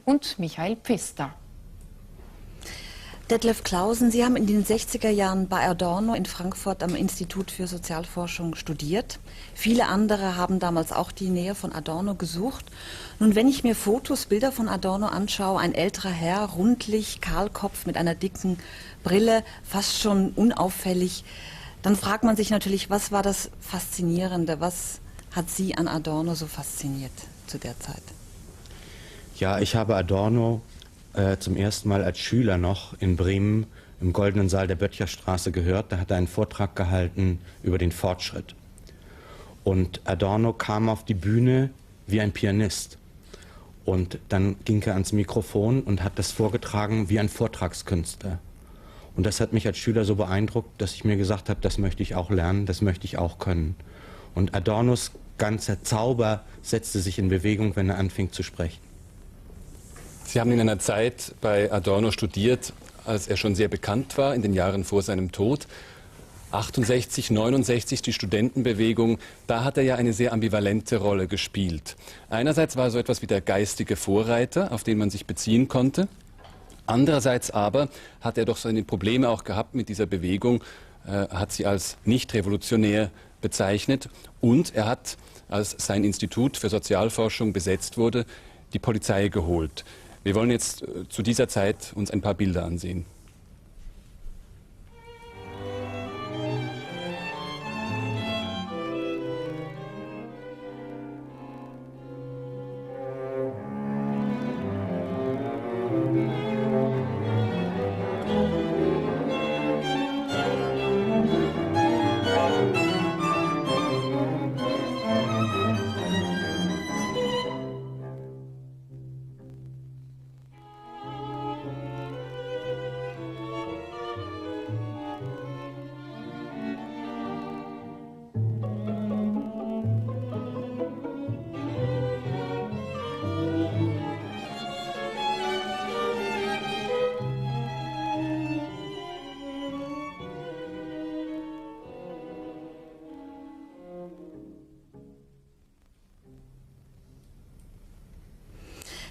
und Michael Pfister. Detlef Clausen, Sie haben in den 60er Jahren bei Adorno in Frankfurt am Institut für Sozialforschung studiert. Viele andere haben damals auch die Nähe von Adorno gesucht. Nun, wenn ich mir Fotos, Bilder von Adorno anschaue, ein älterer Herr, rundlich, Kahlkopf mit einer dicken Brille, fast schon unauffällig, dann fragt man sich natürlich, was war das Faszinierende? Was hat Sie an Adorno so fasziniert zu der Zeit? Ja, ich habe Adorno zum ersten Mal als Schüler noch in Bremen im Goldenen Saal der Böttcherstraße gehört. Da hat er einen Vortrag gehalten über den Fortschritt. Und Adorno kam auf die Bühne wie ein Pianist. Und dann ging er ans Mikrofon und hat das vorgetragen wie ein Vortragskünstler. Und das hat mich als Schüler so beeindruckt, dass ich mir gesagt habe, das möchte ich auch lernen, das möchte ich auch können. Und Adornos ganzer Zauber setzte sich in Bewegung, wenn er anfing zu sprechen. Sie haben in einer Zeit bei Adorno studiert, als er schon sehr bekannt war, in den Jahren vor seinem Tod. 68, 69, die Studentenbewegung, da hat er ja eine sehr ambivalente Rolle gespielt. Einerseits war er so etwas wie der geistige Vorreiter, auf den man sich beziehen konnte. Andererseits aber hat er doch seine Probleme auch gehabt mit dieser Bewegung, hat sie als nicht revolutionär bezeichnet. Und er hat, als sein Institut für Sozialforschung besetzt wurde, die Polizei geholt. Wir wollen jetzt zu dieser Zeit uns ein paar Bilder ansehen.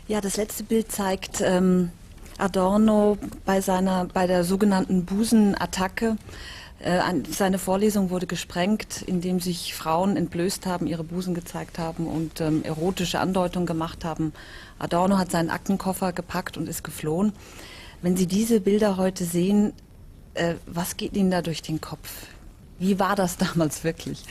Ja, das letzte Bild zeigt Adorno bei der sogenannten Busenattacke. Seine Vorlesung wurde gesprengt, indem sich Frauen entblößt haben, ihre Busen gezeigt haben und erotische Andeutungen gemacht haben. Adorno hat seinen Aktenkoffer gepackt und ist geflohen. Wenn Sie diese Bilder heute sehen, was geht Ihnen da durch den Kopf? Wie war das damals wirklich?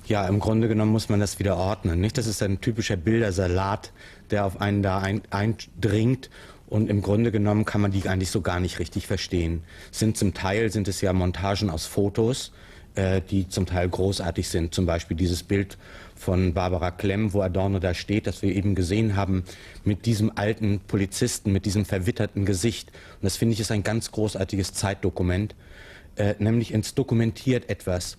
Ja, im Grunde genommen muss man das wieder ordnen. Nicht? Das ist ein typischer Bildersalat, der auf einen da eindringt. Und im Grunde genommen kann man die eigentlich so gar nicht richtig verstehen. Zum Teil sind es ja Montagen aus Fotos, die zum Teil großartig sind. Zum Beispiel dieses Bild von Barbara Klemm, wo Adorno da steht, das wir eben gesehen haben, mit diesem alten Polizisten, mit diesem verwitterten Gesicht. Und das finde ich ist ein ganz großartiges Zeitdokument. Nämlich es dokumentiert etwas.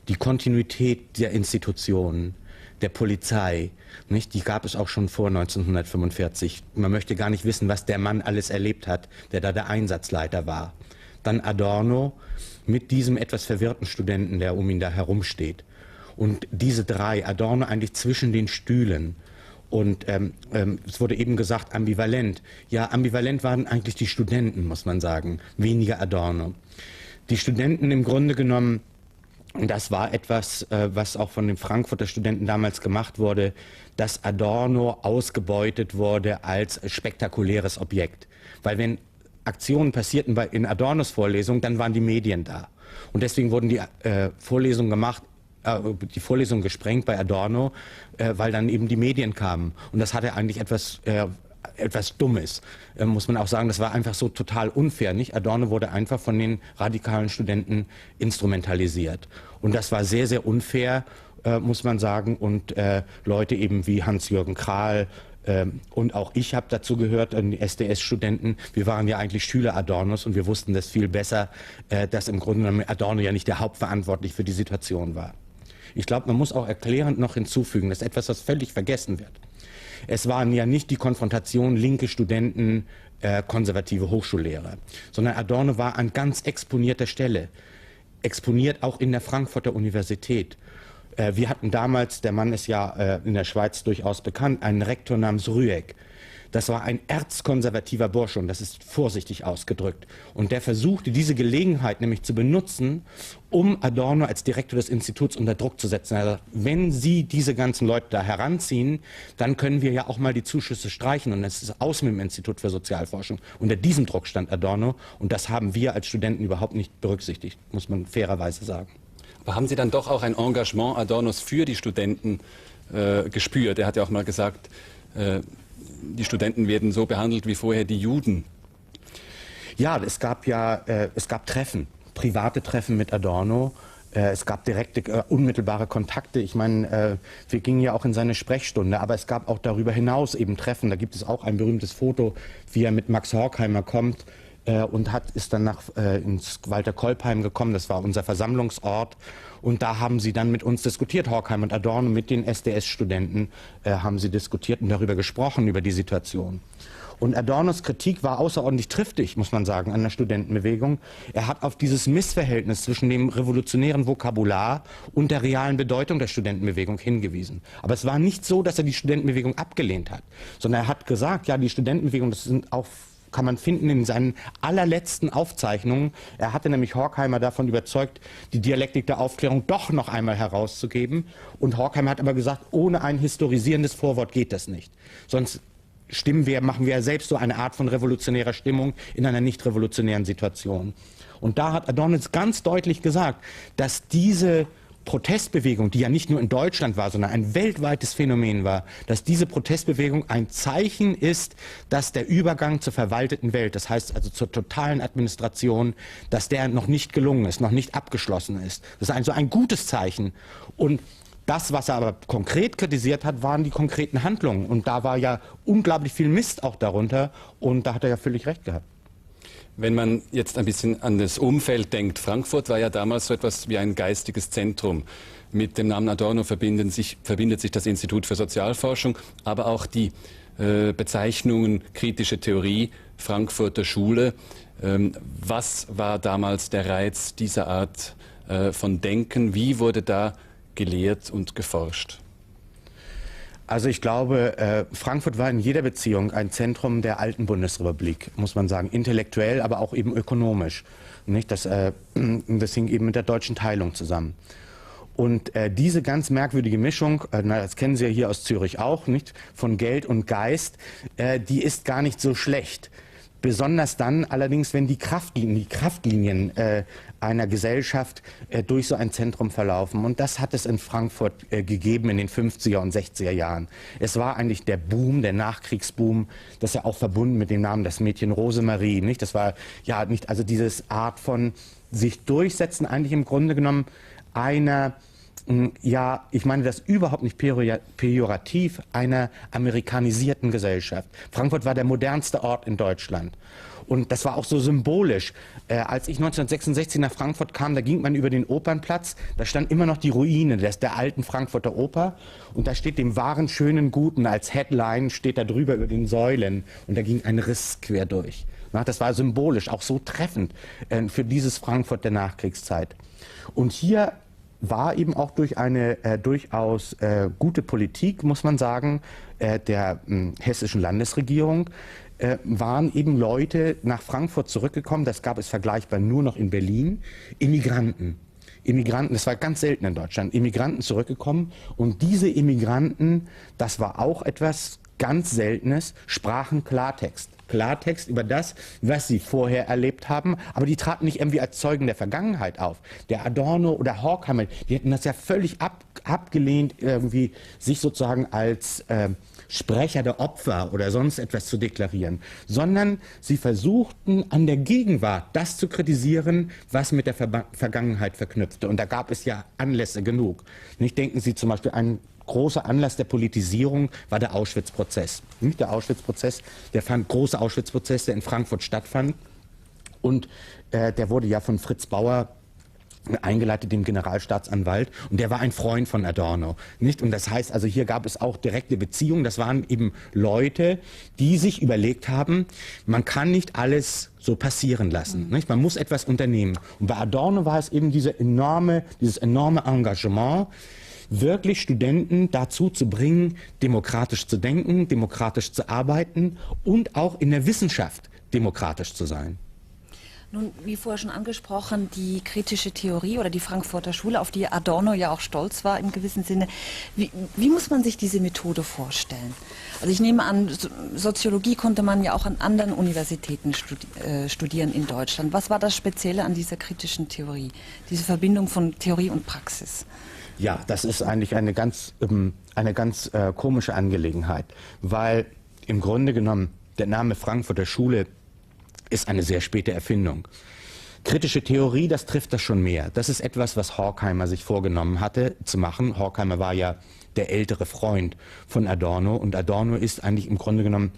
Die Kontinuität der Institutionen, der Polizei, nicht? Die gab es auch schon vor 1945. Man möchte gar nicht wissen, was der Mann alles erlebt hat, der da der Einsatzleiter war. Dann Adorno mit diesem etwas verwirrten Studenten, der um ihn da herumsteht. Und diese drei, Adorno eigentlich zwischen den Stühlen. Und es wurde eben gesagt, ambivalent. Ja, ambivalent waren eigentlich die Studenten, muss man sagen, weniger Adorno. Die Studenten im Grunde genommen, und das war etwas, was auch von den Frankfurter Studenten damals gemacht wurde, dass Adorno ausgebeutet wurde als spektakuläres Objekt. Weil wenn Aktionen passierten in Adornos Vorlesung, dann waren die Medien da. Und deswegen wurden die Vorlesungen gemacht, die Vorlesung gesprengt bei Adorno, weil dann eben die Medien kamen. Und das hatte eigentlich etwas Dummes, muss man auch sagen. Das war einfach so total unfair, nicht? Adorno wurde einfach von den radikalen Studenten instrumentalisiert. Und das war sehr, sehr unfair, muss man sagen. Und Leute eben wie Hans-Jürgen Krahl und auch ich habe dazu gehört, die SDS-Studenten, wir waren ja eigentlich Schüler Adornos und wir wussten das viel besser, dass im Grunde genommen Adorno ja nicht der Hauptverantwortliche für die Situation war. Ich glaube, man muss auch erklärend noch hinzufügen, das ist etwas, was völlig vergessen wird. Es waren ja nicht die Konfrontation linke Studenten, konservative Hochschullehrer, sondern Adorno war an ganz exponierter Stelle, exponiert auch in der Frankfurter Universität. Wir hatten damals, der Mann ist ja in der Schweiz durchaus bekannt, einen Rektor namens Rüegg, Das war ein erzkonservativer Bursche und das ist vorsichtig ausgedrückt. Und der versuchte diese Gelegenheit nämlich zu benutzen, um Adorno als Direktor des Instituts unter Druck zu setzen. Er sagt, wenn Sie diese ganzen Leute da heranziehen, dann können wir ja auch mal die Zuschüsse streichen und es ist aus mit dem Institut für Sozialforschung. Unter diesem Druck stand Adorno und das haben wir als Studenten überhaupt nicht berücksichtigt, muss man fairerweise sagen. Aber haben Sie dann doch auch ein Engagement Adornos für die Studenten gespürt? Er hat ja auch mal gesagt, die Studenten werden so behandelt wie vorher die Juden. Ja, es gab Treffen, private Treffen mit Adorno. Es gab direkte, unmittelbare Kontakte. Ich meine, wir gingen ja auch in seine Sprechstunde, aber es gab auch darüber hinaus eben Treffen. Da gibt es auch ein berühmtes Foto, wie er mit Max Horkheimer kommt und ist dann ins Walter Kolbheim gekommen. Das war unser Versammlungsort. Und da haben sie dann mit uns diskutiert, Horkheimer und Adorno, mit den SDS-Studenten haben sie diskutiert und darüber gesprochen, über die Situation. Und Adornos Kritik war außerordentlich triftig, muss man sagen, an der Studentenbewegung. Er hat auf dieses Missverhältnis zwischen dem revolutionären Vokabular und der realen Bedeutung der Studentenbewegung hingewiesen. Aber es war nicht so, dass er die Studentenbewegung abgelehnt hat, sondern er hat gesagt, ja, die Studentenbewegung, das sind auch, kann man finden in seinen allerletzten Aufzeichnungen. Er hatte nämlich Horkheimer davon überzeugt, die Dialektik der Aufklärung doch noch einmal herauszugeben. Und Horkheimer hat aber gesagt, ohne ein historisierendes Vorwort geht das nicht. Sonst machen wir ja selbst so eine Art von revolutionärer Stimmung in einer nicht revolutionären Situation. Und da hat Adorno ganz deutlich gesagt, dass diese Protestbewegung, die ja nicht nur in Deutschland war, sondern ein weltweites Phänomen war, dass diese Protestbewegung ein Zeichen ist, dass der Übergang zur verwalteten Welt, das heißt also zur totalen Administration, dass der noch nicht gelungen ist, noch nicht abgeschlossen ist. Das ist also ein gutes Zeichen. Und das, was er aber konkret kritisiert hat, waren die konkreten Handlungen. Und da war ja unglaublich viel Mist auch darunter. Und da hat er ja völlig recht gehabt. Wenn man jetzt ein bisschen an das Umfeld denkt, Frankfurt war ja damals so etwas wie ein geistiges Zentrum. Mit dem Namen Adorno verbindet sich das Institut für Sozialforschung, aber auch die Bezeichnungen kritische Theorie, Frankfurter Schule. Was war damals der Reiz dieser Art von Denken? Wie wurde da gelehrt und geforscht? Also ich glaube, Frankfurt war in jeder Beziehung ein Zentrum der alten Bundesrepublik, muss man sagen, intellektuell, aber auch eben ökonomisch. Nicht? Das hing eben mit der deutschen Teilung zusammen. Und diese ganz merkwürdige Mischung, das kennen Sie ja hier aus Zürich auch, nicht, von Geld und Geist, die ist gar nicht so schlecht. Besonders dann allerdings, wenn die Kraftlinien einer Gesellschaft durch so ein Zentrum verlaufen. Und das hat es in Frankfurt gegeben in den 50er und 60er Jahren. Es war eigentlich der Boom, der Nachkriegsboom, das ist ja auch verbunden mit dem Namen das Mädchen Rosemarie, nicht? Das war ja nicht, also dieses Art von sich durchsetzen, eigentlich im Grunde genommen einer, ja, ich meine das überhaupt nicht pejorativ, einer amerikanisierten Gesellschaft. Frankfurt war der modernste Ort in Deutschland. Und das war auch so symbolisch. Als ich 1966 nach Frankfurt kam, da ging man über den Opernplatz, da stand immer noch die Ruine der alten Frankfurter Oper. Und da steht dem wahren, schönen, Guten als Headline, steht da drüber über den Säulen. Und da ging ein Riss quer durch. Das war symbolisch, auch so treffend für dieses Frankfurt der Nachkriegszeit. Und hier war eben auch durch eine durchaus gute Politik, muss man sagen, der hessischen Landesregierung, waren eben Leute nach Frankfurt zurückgekommen, das gab es vergleichbar nur noch in Berlin, Immigranten, das war ganz selten in Deutschland, Immigranten zurückgekommen und diese Immigranten, das war auch etwas ganz Seltenes, sprachen Klartext. Klartext über das, was sie vorher erlebt haben, aber die traten nicht irgendwie als Zeugen der Vergangenheit auf. Der Adorno oder Horkheimer, die hätten das ja völlig abgelehnt, irgendwie sich sozusagen als Sprecher der Opfer oder sonst etwas zu deklarieren, sondern sie versuchten an der Gegenwart das zu kritisieren, was mit der Vergangenheit verknüpfte. Und da gab es ja Anlässe genug. Nicht denken Sie zum Beispiel an großer Anlass der Politisierung war der Auschwitz-Prozess. Der Auschwitz-Prozess, große Auschwitz-Prozess, der in Frankfurt stattfand. Und der wurde ja von Fritz Bauer eingeleitet, dem Generalstaatsanwalt. Und der war ein Freund von Adorno. Nicht? Und das heißt, also hier gab es auch direkte Beziehungen. Das waren eben Leute, die sich überlegt haben, man kann nicht alles so passieren lassen. Nicht? Man muss etwas unternehmen. Und bei Adorno war es eben dieses enorme Engagement, wirklich Studenten dazu zu bringen, demokratisch zu denken, demokratisch zu arbeiten und auch in der Wissenschaft demokratisch zu sein. Nun, wie vorher schon angesprochen, die kritische Theorie oder die Frankfurter Schule, auf die Adorno ja auch stolz war im gewissen Sinne. Wie muss man sich diese Methode vorstellen? Also ich nehme an, Soziologie konnte man ja auch an anderen Universitäten studieren in Deutschland. Was war das Spezielle an dieser kritischen Theorie, diese Verbindung von Theorie und Praxis? Ja, das ist eigentlich eine ganz komische Angelegenheit, weil im Grunde genommen der Name Frankfurter Schule ist eine sehr späte Erfindung. Kritische Theorie, das trifft das schon mehr. Das ist etwas, was Horkheimer sich vorgenommen hatte zu machen. Horkheimer war ja der ältere Freund von Adorno und Adorno ist eigentlich im Grunde genommen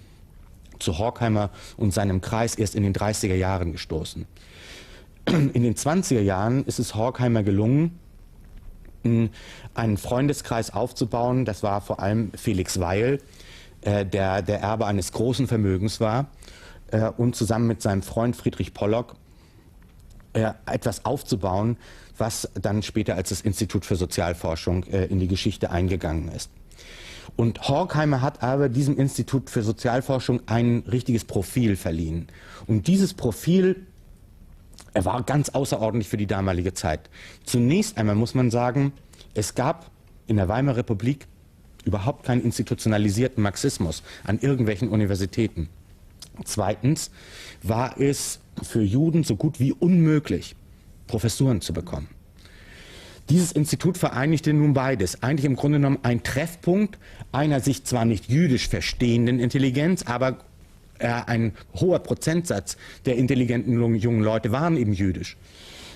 zu Horkheimer und seinem Kreis erst in den 30er Jahren gestoßen. In den 20er Jahren ist es Horkheimer gelungen, einen Freundeskreis aufzubauen. Das war vor allem Felix Weil, der Erbe eines großen Vermögens war, und zusammen mit seinem Freund Friedrich Pollock etwas aufzubauen, was dann später als das Institut für Sozialforschung in die Geschichte eingegangen ist. Und Horkheimer hat aber diesem Institut für Sozialforschung ein richtiges Profil verliehen. Und dieses Profil war ganz außerordentlich für die damalige Zeit. Zunächst einmal muss man sagen, es gab in der Weimarer Republik überhaupt keinen institutionalisierten Marxismus an irgendwelchen Universitäten. Zweitens war es für Juden so gut wie unmöglich, Professuren zu bekommen. Dieses Institut vereinigte nun beides. Eigentlich im Grunde genommen ein Treffpunkt einer sich zwar nicht jüdisch verstehenden Intelligenz, aber ein hoher Prozentsatz der intelligenten jungen Leute waren eben jüdisch.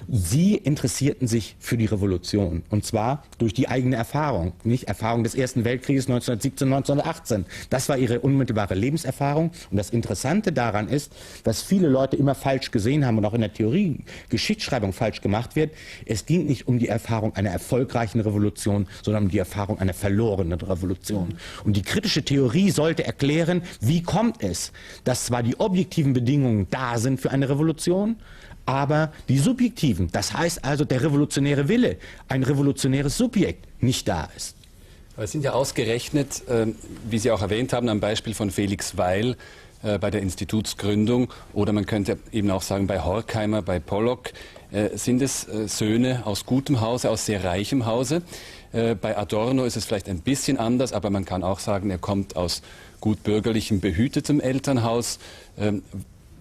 Sie interessierten sich für die Revolution, und zwar durch die eigene Erfahrung, nicht Erfahrung des Ersten Weltkrieges 1917, 1918. Das war ihre unmittelbare Lebenserfahrung. Und das Interessante daran ist, was viele Leute immer falsch gesehen haben und auch in der Theorie, Geschichtsschreibung falsch gemacht wird. Es ging nicht um die Erfahrung einer erfolgreichen Revolution, sondern um die Erfahrung einer verlorenen Revolution. Und die kritische Theorie sollte erklären, wie kommt es, dass zwar die objektiven Bedingungen da sind für eine Revolution, aber die subjektiven, das heißt also der revolutionäre Wille, ein revolutionäres Subjekt, nicht da ist. Es sind ja ausgerechnet, wie Sie auch erwähnt haben, am Beispiel von Felix Weil bei der Institutsgründung, oder man könnte eben auch sagen bei Horkheimer, bei Pollock, sind es Söhne aus gutem Hause, aus sehr reichem Hause. Bei Adorno ist es vielleicht ein bisschen anders, aber man kann auch sagen, er kommt aus gut bürgerlichem, behütetem Elternhaus.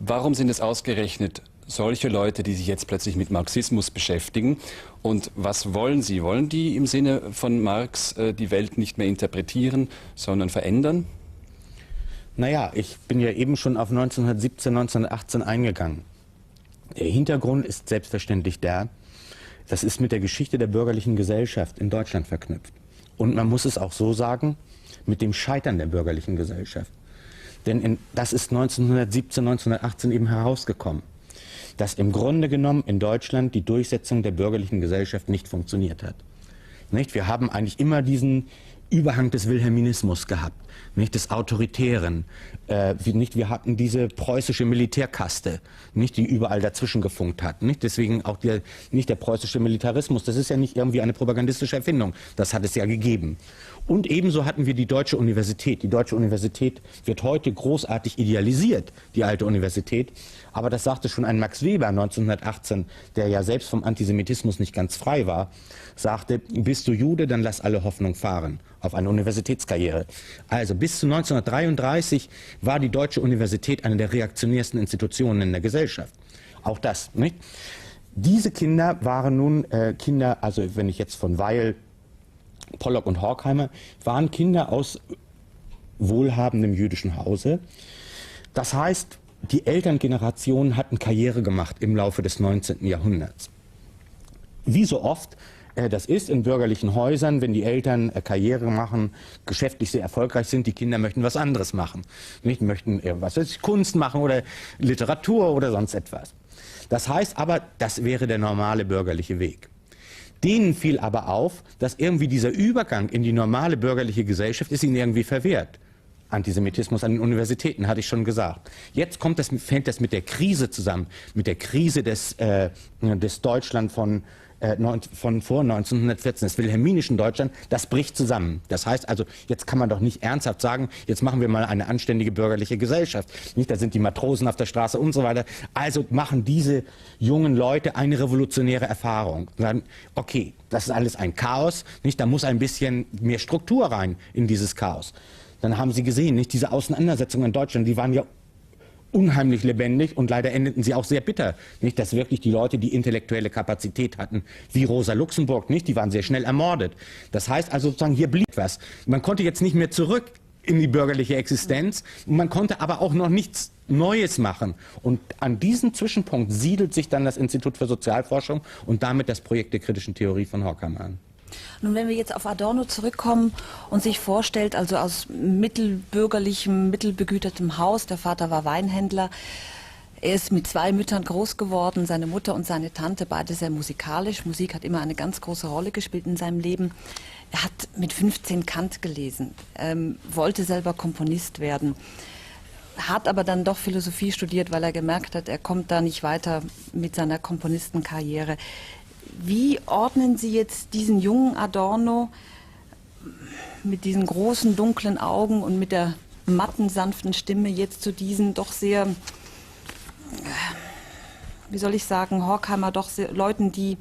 Warum sind es ausgerechnet solche Leute, die sich jetzt plötzlich mit Marxismus beschäftigen? Und was wollen sie? Wollen die im Sinne von Marx die Welt nicht mehr interpretieren, sondern verändern? Naja, ich bin ja eben schon auf 1917, 1918 eingegangen. Der Hintergrund ist selbstverständlich das ist mit der Geschichte der bürgerlichen Gesellschaft in Deutschland verknüpft. Und man muss es auch so sagen, mit dem Scheitern der bürgerlichen Gesellschaft. Denn das ist 1917, 1918 eben herausgekommen, dass im Grunde genommen in Deutschland die Durchsetzung der bürgerlichen Gesellschaft nicht funktioniert hat. Nicht? Wir haben eigentlich immer diesen Überhang des Wilhelminismus gehabt, nicht des Autoritären. Wir hatten diese preußische Militärkaste, nicht, die überall dazwischen gefunkt hat. Nicht? Deswegen auch nicht der preußische Militarismus, das ist ja nicht irgendwie eine propagandistische Erfindung, das hat es ja gegeben. Und ebenso hatten wir die Deutsche Universität. Die Deutsche Universität wird heute großartig idealisiert, die alte Universität. Aber das sagte schon ein Max Weber 1918, der ja selbst vom Antisemitismus nicht ganz frei war, sagte, bist du Jude, dann lass alle Hoffnung fahren auf eine Universitätskarriere. Also bis zu 1933 war die Deutsche Universität eine der reaktionärsten Institutionen in der Gesellschaft. Auch das, nicht? Diese Kinder waren nun Kinder, also wenn ich jetzt von Weil, Pollock und Horkheimer, waren Kinder aus wohlhabendem jüdischen Hause. Das heißt, die Elterngeneration hatten Karriere gemacht im Laufe des 19. Jahrhunderts. Wie so oft das ist in bürgerlichen Häusern, wenn die Eltern Karriere machen, geschäftlich sehr erfolgreich sind, die Kinder möchten was anderes machen. Nicht möchten Kunst machen oder Literatur oder sonst etwas. Das heißt aber, das wäre der normale bürgerliche Weg. Denen fiel aber auf, dass irgendwie dieser Übergang in die normale bürgerliche Gesellschaft ist ihnen irgendwie verwehrt. Antisemitismus an den Universitäten, hatte ich schon gesagt. Jetzt fällt das mit der Krise zusammen, mit der Krise des Deutschland von von vor 1914, des wilhelminischen Deutschland, das bricht zusammen. Das heißt also, jetzt kann man doch nicht ernsthaft sagen, jetzt machen wir mal eine anständige bürgerliche Gesellschaft. Nicht, da sind die Matrosen auf der Straße und so weiter. Also machen diese jungen Leute eine revolutionäre Erfahrung. Und dann, okay, das ist alles ein Chaos, nicht? Da muss ein bisschen mehr Struktur rein in dieses Chaos. Dann haben Sie gesehen, nicht, diese Auseinandersetzungen in Deutschland, die waren ja unheimlich lebendig und leider endeten sie auch sehr bitter. Nicht, dass wirklich die Leute, die intellektuelle Kapazität hatten, wie Rosa Luxemburg, nicht, die waren sehr schnell ermordet. Das heißt also sozusagen, hier blieb was. Man konnte jetzt nicht mehr zurück in die bürgerliche Existenz, man konnte aber auch noch nichts Neues machen. Und an diesem Zwischenpunkt siedelt sich dann das Institut für Sozialforschung und damit das Projekt der kritischen Theorie von Horkheimer an. Nun, wenn wir jetzt auf Adorno zurückkommen und sich vorstellt, also aus mittelbürgerlichem, mittelbegütertem Haus, der Vater war Weinhändler, er ist mit 2 Müttern groß geworden, seine Mutter und seine Tante, beide sehr musikalisch. Musik hat immer eine ganz große Rolle gespielt in seinem Leben. Er hat mit 15 Kant gelesen, wollte selber Komponist werden, hat aber dann doch Philosophie studiert, weil er gemerkt hat, er kommt da nicht weiter mit seiner Komponistenkarriere. Wie ordnen Sie jetzt diesen jungen Adorno mit diesen großen, dunklen Augen und mit der matten, sanften Stimme jetzt zu diesen doch sehr, wie soll ich sagen, Horkheimer doch sehr, Leuten, die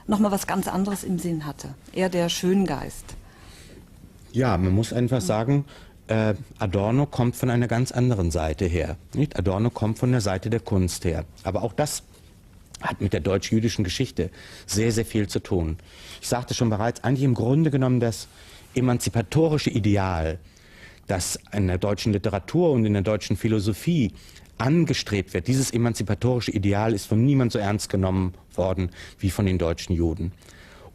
nochmal was ganz anderes im Sinn hatte? Eher der Schöngeist. Ja, man muss einfach sagen, Adorno kommt von einer ganz anderen Seite her. Nicht? Adorno kommt von der Seite der Kunst her. Aber auch das hat mit der deutsch-jüdischen Geschichte sehr, sehr viel zu tun. Ich sagte schon bereits, eigentlich im Grunde genommen das emanzipatorische Ideal, das in der deutschen Literatur und in der deutschen Philosophie angestrebt wird, dieses emanzipatorische Ideal ist von niemand so ernst genommen worden wie von den deutschen Juden.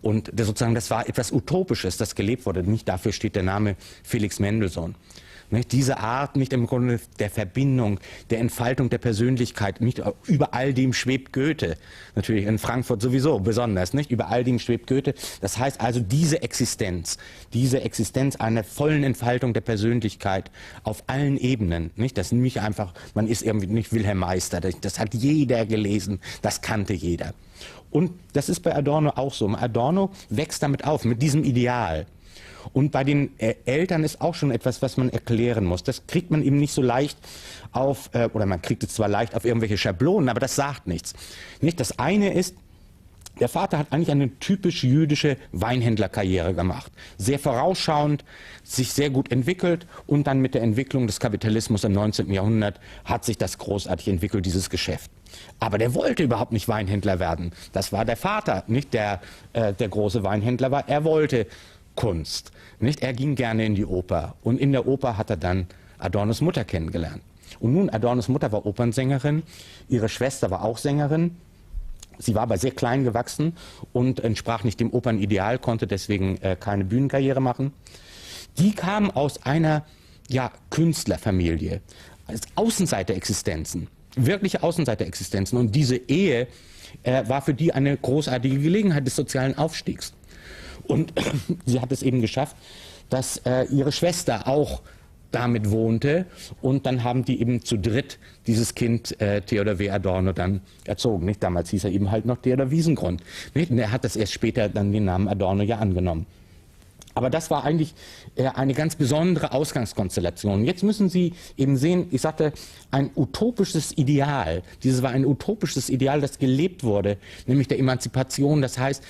Und sozusagen, das war etwas Utopisches, das gelebt wurde. Nicht dafür steht der Name Felix Mendelssohn. Nicht? Diese Art, nicht im Grunde der Verbindung, der Entfaltung der Persönlichkeit, nicht über all dem schwebt Goethe, natürlich in Frankfurt sowieso besonders, nicht über all dem schwebt Goethe. Das heißt also diese Existenz einer vollen Entfaltung der Persönlichkeit auf allen Ebenen, nicht? Das ist nicht einfach, man ist irgendwie nicht Wilhelm Meister, das hat jeder gelesen, das kannte jeder. Und das ist bei Adorno auch so. Adorno wächst damit auf, mit diesem Ideal. Und bei den Eltern ist auch schon etwas, was man erklären muss. Das kriegt man eben nicht so leicht auf, oder man kriegt es zwar leicht auf irgendwelche Schablonen, aber das sagt nichts. Nicht? Das eine ist, der Vater hat eigentlich eine typisch jüdische Weinhändlerkarriere gemacht. Sehr vorausschauend, sich sehr gut entwickelt und dann mit der Entwicklung des Kapitalismus im 19. Jahrhundert hat sich das großartig entwickelt, dieses Geschäft. Aber der wollte überhaupt nicht Weinhändler werden. Das war der Vater, nicht der große Weinhändler war. Er wollte Kunst. Nicht? Er ging gerne in die Oper und in der Oper hat er dann Adornos Mutter kennengelernt. Und nun, Adornos Mutter war Opernsängerin, ihre Schwester war auch Sängerin. Sie war aber sehr klein gewachsen und entsprach nicht dem Opernideal, konnte deswegen keine Bühnenkarriere machen. Die kam aus einer Künstlerfamilie, als Außenseiterexistenzen, wirkliche Außenseiterexistenzen. Und diese Ehe war für die eine großartige Gelegenheit des sozialen Aufstiegs. Und sie hat es eben geschafft, dass ihre Schwester auch damit wohnte und dann haben die eben zu dritt dieses Kind Theodor W. Adorno dann erzogen. Nicht? Damals hieß er eben halt noch Theodor Wiesengrund. Nicht? Und er hat das erst später dann den Namen Adorno ja angenommen. Aber das war eigentlich eine ganz besondere Ausgangskonstellation. Jetzt müssen Sie eben sehen, ich sagte, ein utopisches Ideal. Dieses war ein utopisches Ideal, das gelebt wurde, nämlich der Emanzipation. Das heißt,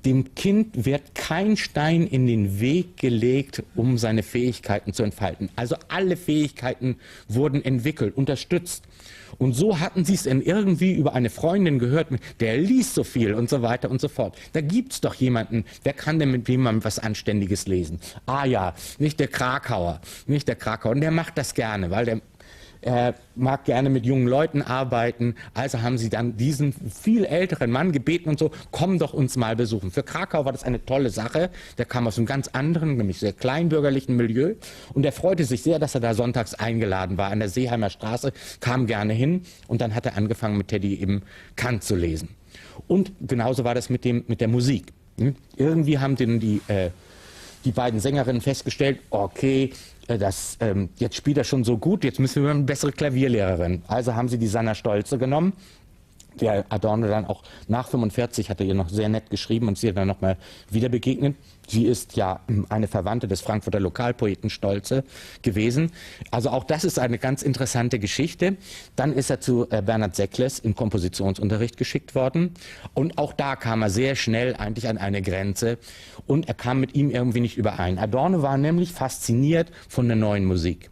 dem Kind wird kein Stein in den Weg gelegt, um seine Fähigkeiten zu entfalten. Also alle Fähigkeiten wurden entwickelt, unterstützt. Und so hatten sie es dann irgendwie über eine Freundin gehört, der liest so viel und so weiter und so fort. Da gibt's doch jemanden, wer kann denn mit jemandem was Anständiges lesen? Ah ja, nicht der Krakauer, und der macht das gerne, weil der mag gerne mit jungen Leuten arbeiten, also haben sie dann diesen viel älteren Mann gebeten und so, komm doch uns mal besuchen. Für Krakau war das eine tolle Sache, der kam aus einem ganz anderen, nämlich sehr kleinbürgerlichen Milieu und er freute sich sehr, dass er da sonntags eingeladen war an der Seeheimer Straße, kam gerne hin und dann hat er angefangen mit Teddy eben Kant zu lesen. Und genauso war das mit der Musik. Irgendwie haben die beiden Sängerinnen festgestellt, okay, jetzt spielt er schon so gut, jetzt müssen wir eine bessere Klavierlehrerin. Also haben sie die Sanna Stolze genommen der Adorno dann auch nach 45 hatte ihr noch sehr nett geschrieben und sie dann nochmal wieder begegnet. Sie ist ja eine Verwandte des Frankfurter Lokalpoeten Stolze gewesen. Also auch das ist eine ganz interessante Geschichte. Dann ist er zu Bernhard Seckles im Kompositionsunterricht geschickt worden. Und auch da kam er sehr schnell eigentlich an eine Grenze. Und er kam mit ihm irgendwie nicht überein. Adorno war nämlich fasziniert von der neuen Musik.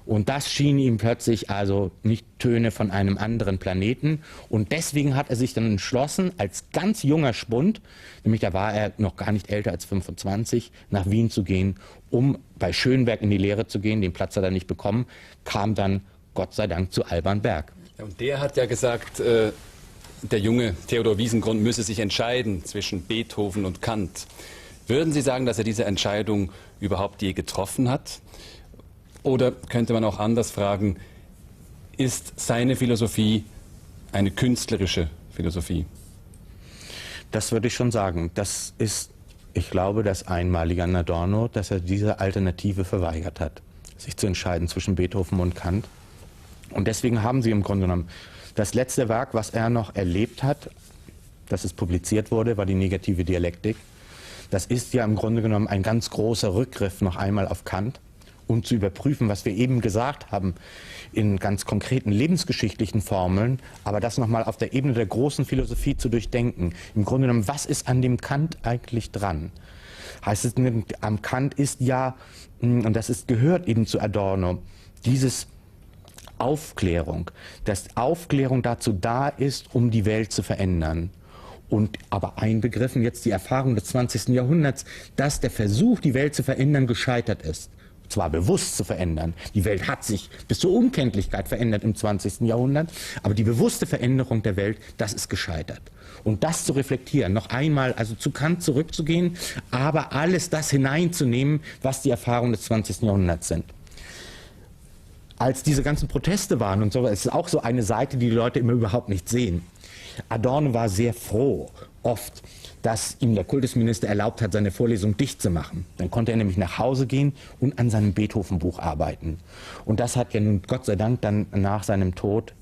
Und das schien ihm plötzlich also nicht Töne von einem anderen Planeten. Und deswegen hat er sich dann entschlossen, als ganz junger Spund, nämlich da war er noch gar nicht älter als 25, nach Wien zu gehen, um bei Schönberg in die Lehre zu gehen. Den Platz hat er nicht bekommen, kam dann Gott sei Dank zu Alban Berg. Ja, und der hat ja gesagt, der junge Theodor Wiesengrund müsse sich entscheiden zwischen Beethoven und Kant. Würden Sie sagen, dass er diese Entscheidung überhaupt je getroffen hat? Oder könnte man auch anders fragen, ist seine Philosophie eine künstlerische Philosophie? Das würde ich schon sagen. Das ist, ich glaube, das Einmalige an Adorno, dass er diese Alternative verweigert hat, sich zu entscheiden zwischen Beethoven und Kant. Und deswegen haben sie im Grunde genommen das letzte Werk, was er noch erlebt hat, dass es publiziert wurde, war die negative Dialektik. Das ist ja im Grunde genommen ein ganz großer Rückgriff noch einmal auf Kant, um zu überprüfen, was wir eben gesagt haben, in ganz konkreten lebensgeschichtlichen Formeln, aber das nochmal auf der Ebene der großen Philosophie zu durchdenken. Im Grunde genommen, was ist an dem Kant eigentlich dran? Heißt es, am Kant ist ja, und das ist, gehört eben zu Adorno, dieses Aufklärung, dass Aufklärung dazu da ist, um die Welt zu verändern. Und aber einbegriffen jetzt die Erfahrung des 20. Jahrhunderts, dass der Versuch, die Welt zu verändern, gescheitert ist. Zwar bewusst zu verändern. Die Welt hat sich bis zur Unkenntlichkeit verändert im 20. Jahrhundert, aber die bewusste Veränderung der Welt, das ist gescheitert. Und das zu reflektieren, noch einmal also zu Kant zurückzugehen, aber alles das hineinzunehmen, was die Erfahrungen des 20. Jahrhunderts sind. Als diese ganzen Proteste waren und so, es ist auch so eine Seite, die Leute immer überhaupt nicht sehen. Adorno war sehr froh, oft, dass ihm der Kultusminister erlaubt hat, seine Vorlesung dicht zu machen. Dann konnte er nämlich nach Hause gehen und an seinem Beethoven-Buch arbeiten. Und das hat ja nun Gott sei Dank dann nach seinem Tod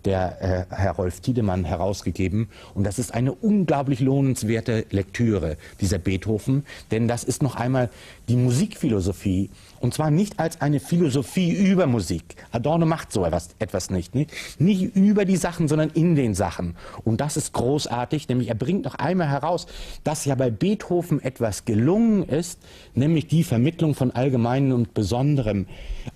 der Herr Rolf Tiedemann herausgegeben. Und das ist eine unglaublich lohnenswerte Lektüre, dieser Beethoven. Denn das ist noch einmal die Musikphilosophie. Und zwar nicht als eine Philosophie über Musik. Adorno macht so etwas nicht. Nicht über die Sachen, sondern in den Sachen. Und das ist großartig, nämlich er bringt noch einmal heraus, dass ja bei Beethoven etwas gelungen ist, nämlich die Vermittlung von Allgemeinem und Besonderem.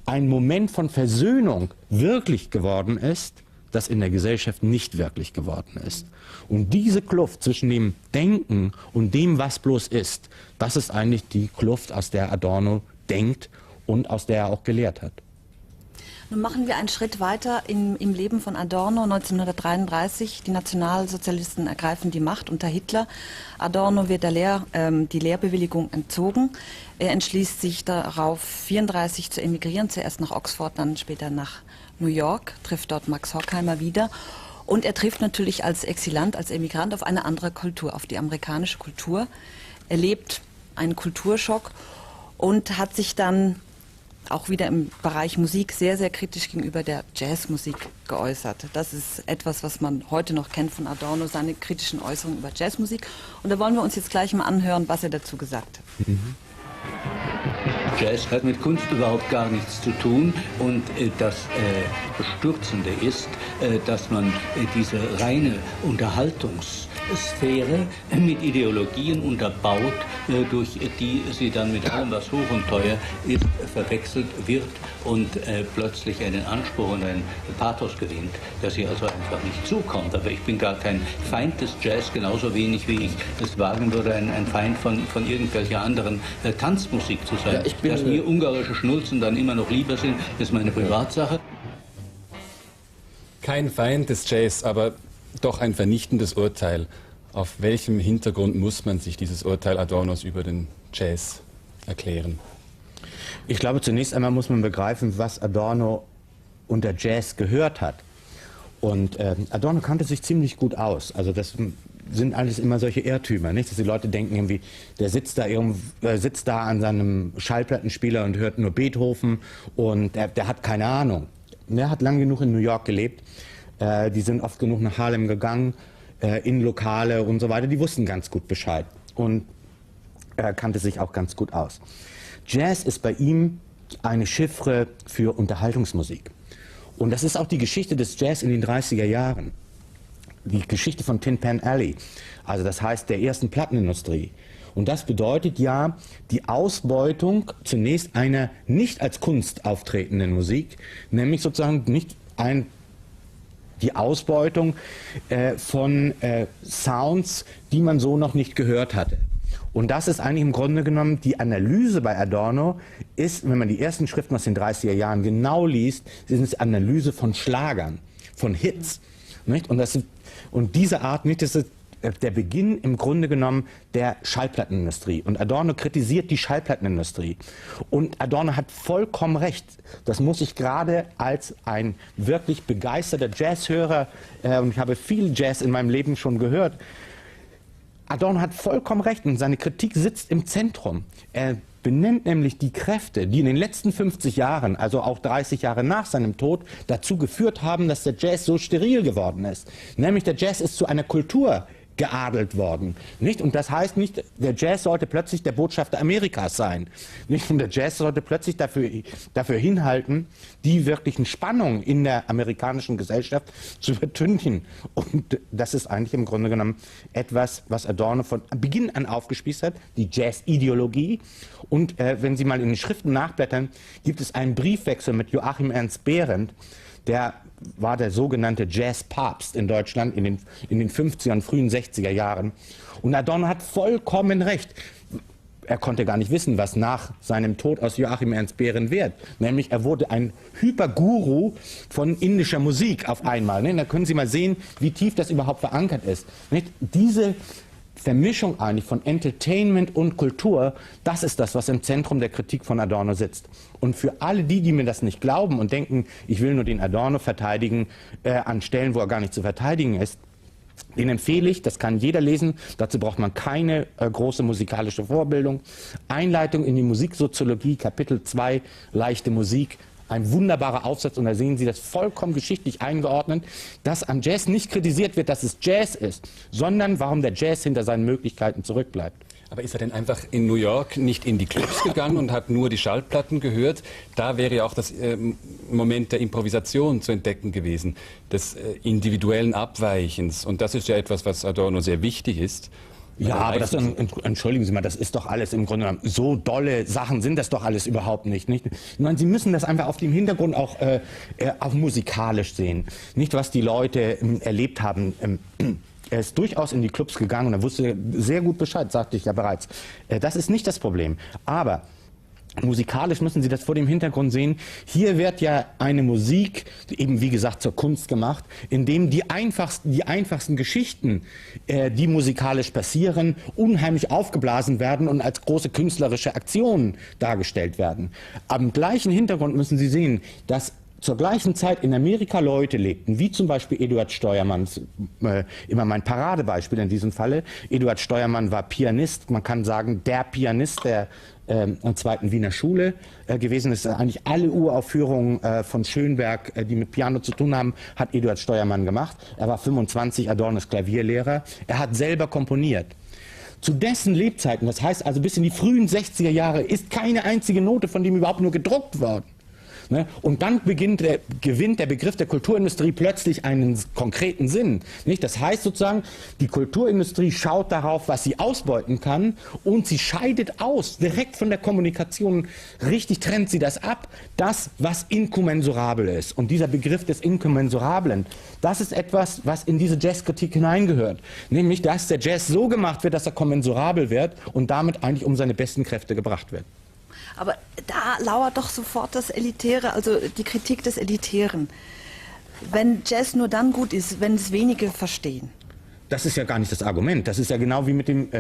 Ein Moment von Versöhnung wirklich geworden ist, das in der Gesellschaft nicht wirklich geworden ist. Und diese Kluft zwischen dem Denken und dem, was bloß ist, das ist eigentlich die Kluft, aus der Adorno denkt und aus der er auch gelehrt hat. Nun machen wir einen Schritt weiter im Leben von Adorno. 1933, die Nationalsozialisten ergreifen die Macht unter Hitler. Adorno wird die Lehrbewilligung entzogen. Er entschließt sich darauf, 1934 zu emigrieren, zuerst nach Oxford, dann später nach New York, trifft dort Max Horkheimer wieder. Und er trifft natürlich als Exilant, als Emigrant auf eine andere Kultur, auf die amerikanische Kultur. Erlebt einen Kulturschock und hat sich dann auch wieder im Bereich Musik sehr, sehr kritisch gegenüber der Jazzmusik geäußert. Das ist etwas, was man heute noch kennt von Adorno, seine kritischen Äußerungen über Jazzmusik. Und da wollen wir uns jetzt gleich mal anhören, was er dazu gesagt hat. Jazz hat mit Kunst überhaupt gar nichts zu tun und das Bestürzende ist, dass man diese reine Unterhaltungssphäre mit Ideologien unterbaut, durch die sie dann mit allem, was hoch und teuer ist, verwechselt wird und plötzlich einen Anspruch und ein Pathos gewinnt, das ihr also einfach nicht zukommt. Aber ich bin gar kein Feind des Jazz, genauso wenig wie ich es wagen würde, ein Feind von irgendwelcher anderen Tanzmusik zu sein. Ja, dass mir ungarische Schnulzen dann immer noch lieber sind, ist meine Privatsache. Kein Feind des Jazz, aber doch ein vernichtendes Urteil. Auf welchem Hintergrund muss man sich dieses Urteil Adornos über den Jazz erklären? Ich glaube, zunächst einmal muss man begreifen, was Adorno unter Jazz gehört hat. Und Adorno kannte sich ziemlich gut aus. Also das sind alles immer solche Irrtümer, nicht? Dass die Leute denken irgendwie, der sitzt da an seinem Schallplattenspieler und hört nur Beethoven und der hat keine Ahnung. Er hat lang genug in New York gelebt. Die sind oft genug nach Harlem gegangen, in Lokale und so weiter. Die wussten ganz gut Bescheid und er kannte sich auch ganz gut aus. Jazz ist bei ihm eine Chiffre für Unterhaltungsmusik. Und das ist auch die Geschichte des Jazz in den 30er Jahren. Die Geschichte von Tin Pan Alley, also das heißt der ersten Plattenindustrie. Und das bedeutet ja die Ausbeutung zunächst einer nicht als Kunst auftretenden Musik, nämlich sozusagen nicht die Ausbeutung von Sounds, die man so noch nicht gehört hatte. Und das ist eigentlich im Grunde genommen die Analyse bei Adorno, ist, wenn man die ersten Schriften aus den 30er Jahren genau liest, ist es Analyse von Schlagern, von Hits. Nicht? Und diese Art, nicht, das ist der Beginn im Grunde genommen der Schallplattenindustrie. Und Adorno kritisiert die Schallplattenindustrie. Und Adorno hat vollkommen recht. Das muss ich gerade als ein wirklich begeisterter Jazzhörer, und ich habe viel Jazz in meinem Leben schon gehört, Adorno hat vollkommen recht und seine Kritik sitzt im Zentrum. Er benennt nämlich die Kräfte, die in den letzten 50 Jahren, also auch 30 Jahre nach seinem Tod, dazu geführt haben, dass der Jazz so steril geworden ist. Nämlich der Jazz ist zu einer Kultur geadelt worden. Nicht? Und das heißt nicht, der Jazz sollte plötzlich der Botschafter Amerikas sein. Nicht? Und der Jazz sollte plötzlich dafür hinhalten, die wirklichen Spannungen in der amerikanischen Gesellschaft zu übertünchen. Und das ist eigentlich im Grunde genommen etwas, was Adorno von Beginn an aufgespießt hat, die Jazz-Ideologie. Und wenn Sie mal in den Schriften nachblättern, gibt es einen Briefwechsel mit Joachim Ernst Behrendt, der war der sogenannte Jazz-Papst in Deutschland in den 50er und frühen 60er Jahren. Und Adorno hat vollkommen recht. Er konnte gar nicht wissen, was nach seinem Tod aus Joachim Ernst Behrendt wird. Nämlich, er wurde ein Hyperguru von indischer Musik auf einmal. Da können Sie mal sehen, wie tief das überhaupt verankert ist. Diese Vermischung eigentlich von Entertainment und Kultur, das ist das, was im Zentrum der Kritik von Adorno sitzt. Und für alle die mir das nicht glauben und denken, ich will nur den Adorno verteidigen, an Stellen, wo er gar nicht zu verteidigen ist, den empfehle ich, das kann jeder lesen, dazu braucht man keine große musikalische Vorbildung. Einleitung in die Musiksoziologie, Kapitel 2, leichte Musik. Ein wunderbarer Aufsatz und da sehen Sie das vollkommen geschichtlich eingeordnet, dass am Jazz nicht kritisiert wird, dass es Jazz ist, sondern warum der Jazz hinter seinen Möglichkeiten zurückbleibt. Aber ist er denn einfach in New York nicht in die Clubs gegangen und hat nur die Schallplatten gehört? Da wäre ja auch das Moment der Improvisation zu entdecken gewesen, des individuellen Abweichens. Und das ist ja etwas, was Adorno sehr wichtig ist. Ja, aber das, entschuldigen Sie mal, das ist doch alles im Grunde genommen, so dolle Sachen sind das doch alles überhaupt nicht. Ich meine, Sie müssen das einfach auf dem Hintergrund auch musikalisch sehen. Nicht, was die Leute erlebt haben. Er ist durchaus in die Clubs gegangen und er wusste sehr gut Bescheid, sagte ich ja bereits. Das ist nicht das Problem. Aber musikalisch müssen Sie das vor dem Hintergrund sehen. Hier wird ja eine Musik, eben wie gesagt, zur Kunst gemacht, in dem die einfachsten Geschichten, die musikalisch passieren, unheimlich aufgeblasen werden und als große künstlerische Aktionen dargestellt werden. Am gleichen Hintergrund müssen Sie sehen, dass zur gleichen Zeit in Amerika Leute lebten, wie zum Beispiel Eduard Steuermann, immer mein Paradebeispiel in diesem Falle. Eduard Steuermann war Pianist, man kann sagen, der Pianist der zweiten Wiener Schule gewesen ist. Eigentlich alle Uraufführungen von Schönberg, die mit Piano zu tun haben, hat Eduard Steuermann gemacht. Er war 25, Adornos Klavierlehrer. Er hat selber komponiert. Zu dessen Lebzeiten, das heißt also bis in die frühen 60er Jahre, ist keine einzige Note von dem überhaupt nur gedruckt worden. Und dann gewinnt der Begriff der Kulturindustrie plötzlich einen konkreten Sinn. Das heißt sozusagen, die Kulturindustrie schaut darauf, was sie ausbeuten kann und sie scheidet aus, direkt von der Kommunikation, richtig trennt sie das ab, das, was inkommensurabel ist. Und dieser Begriff des Inkommensurablen, das ist etwas, was in diese Jazzkritik hineingehört. Nämlich, dass der Jazz so gemacht wird, dass er kommensurabel wird und damit eigentlich um seine besten Kräfte gebracht wird. Aber da lauert doch sofort das Elitäre, also die Kritik des Elitären. Wenn Jazz nur dann gut ist, wenn es wenige verstehen. Das ist ja gar nicht das Argument. Das ist ja genau wie mit dem,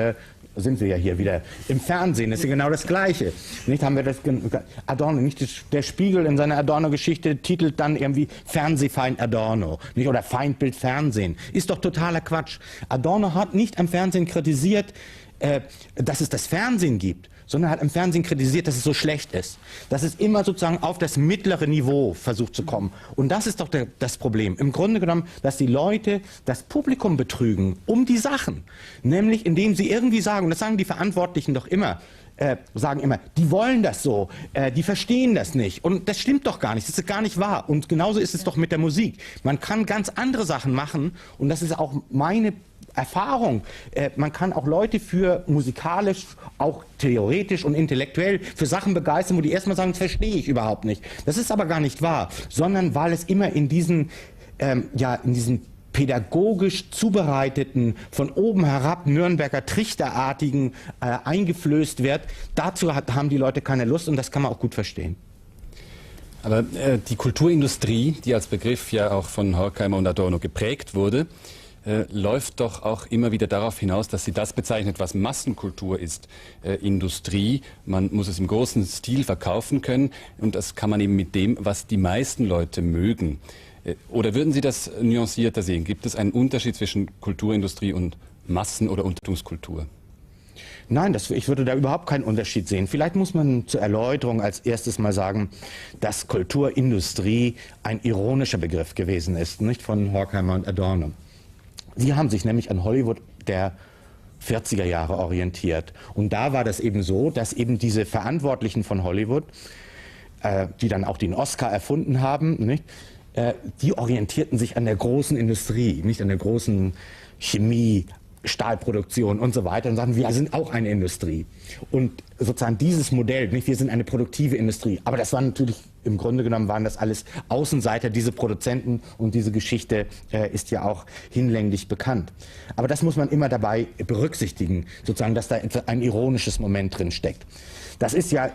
sind wir ja hier wieder, im Fernsehen. Das ist ja genau das Gleiche. Nicht, haben wir das, Adorno, nicht der Spiegel in seiner Adorno-Geschichte titelt dann irgendwie Fernsehfeind Adorno, nicht, oder Feindbild Fernsehen. Ist doch totaler Quatsch. Adorno hat nicht am Fernsehen kritisiert, dass es das Fernsehen gibt, sondern hat im Fernsehen kritisiert, dass es so schlecht ist. Dass es immer sozusagen auf das mittlere Niveau versucht zu kommen. Und das ist doch das Problem. Im Grunde genommen, dass die Leute das Publikum betrügen um die Sachen. Nämlich indem sie irgendwie sagen, und das sagen die Verantwortlichen doch immer, sagen immer, die wollen das so, die verstehen das nicht. Und das stimmt doch gar nicht, das ist gar nicht wahr. Und genauso ist es doch mit der Musik. Man kann ganz andere Sachen machen und das ist auch meine Erfahrung. Man kann auch Leute für musikalisch, auch theoretisch und intellektuell für Sachen begeistern, wo die erstmal sagen, das verstehe ich überhaupt nicht. Das ist aber gar nicht wahr, sondern weil es immer in diesen pädagogisch zubereiteten, von oben herab Nürnberger Trichterartigen eingeflößt wird. Dazu haben die Leute keine Lust und das kann man auch gut verstehen. Aber die Kulturindustrie, die als Begriff ja auch von Horkheimer und Adorno geprägt wurde, läuft doch auch immer wieder darauf hinaus, dass sie das bezeichnet, was Massenkultur ist. Industrie, man muss es im großen Stil verkaufen können und das kann man eben mit dem, was die meisten Leute mögen. Oder würden Sie das nuancierter sehen? Gibt es einen Unterschied zwischen Kulturindustrie und Massen- oder Unterhaltungskultur? Nein, ich würde da überhaupt keinen Unterschied sehen. Vielleicht muss man zur Erläuterung als erstes mal sagen, dass Kulturindustrie ein ironischer Begriff gewesen ist, nicht von Horkheimer und Adorno. Sie haben sich nämlich an Hollywood der 40er Jahre orientiert. Und da war das eben so, dass eben diese Verantwortlichen von Hollywood, die dann auch den Oscar erfunden haben, nicht, die orientierten sich an der großen Industrie, nicht an der großen Chemie, Stahlproduktion und so weiter und sagen, wir sind auch eine Industrie. Und sozusagen dieses Modell, nicht, wir sind eine produktive Industrie. Aber das war natürlich, im Grunde genommen waren das alles Außenseiter, diese Produzenten, und diese Geschichte ist ja auch hinlänglich bekannt. Aber das muss man immer dabei berücksichtigen, sozusagen, dass da ein ironisches Moment drin steckt. Das ist ja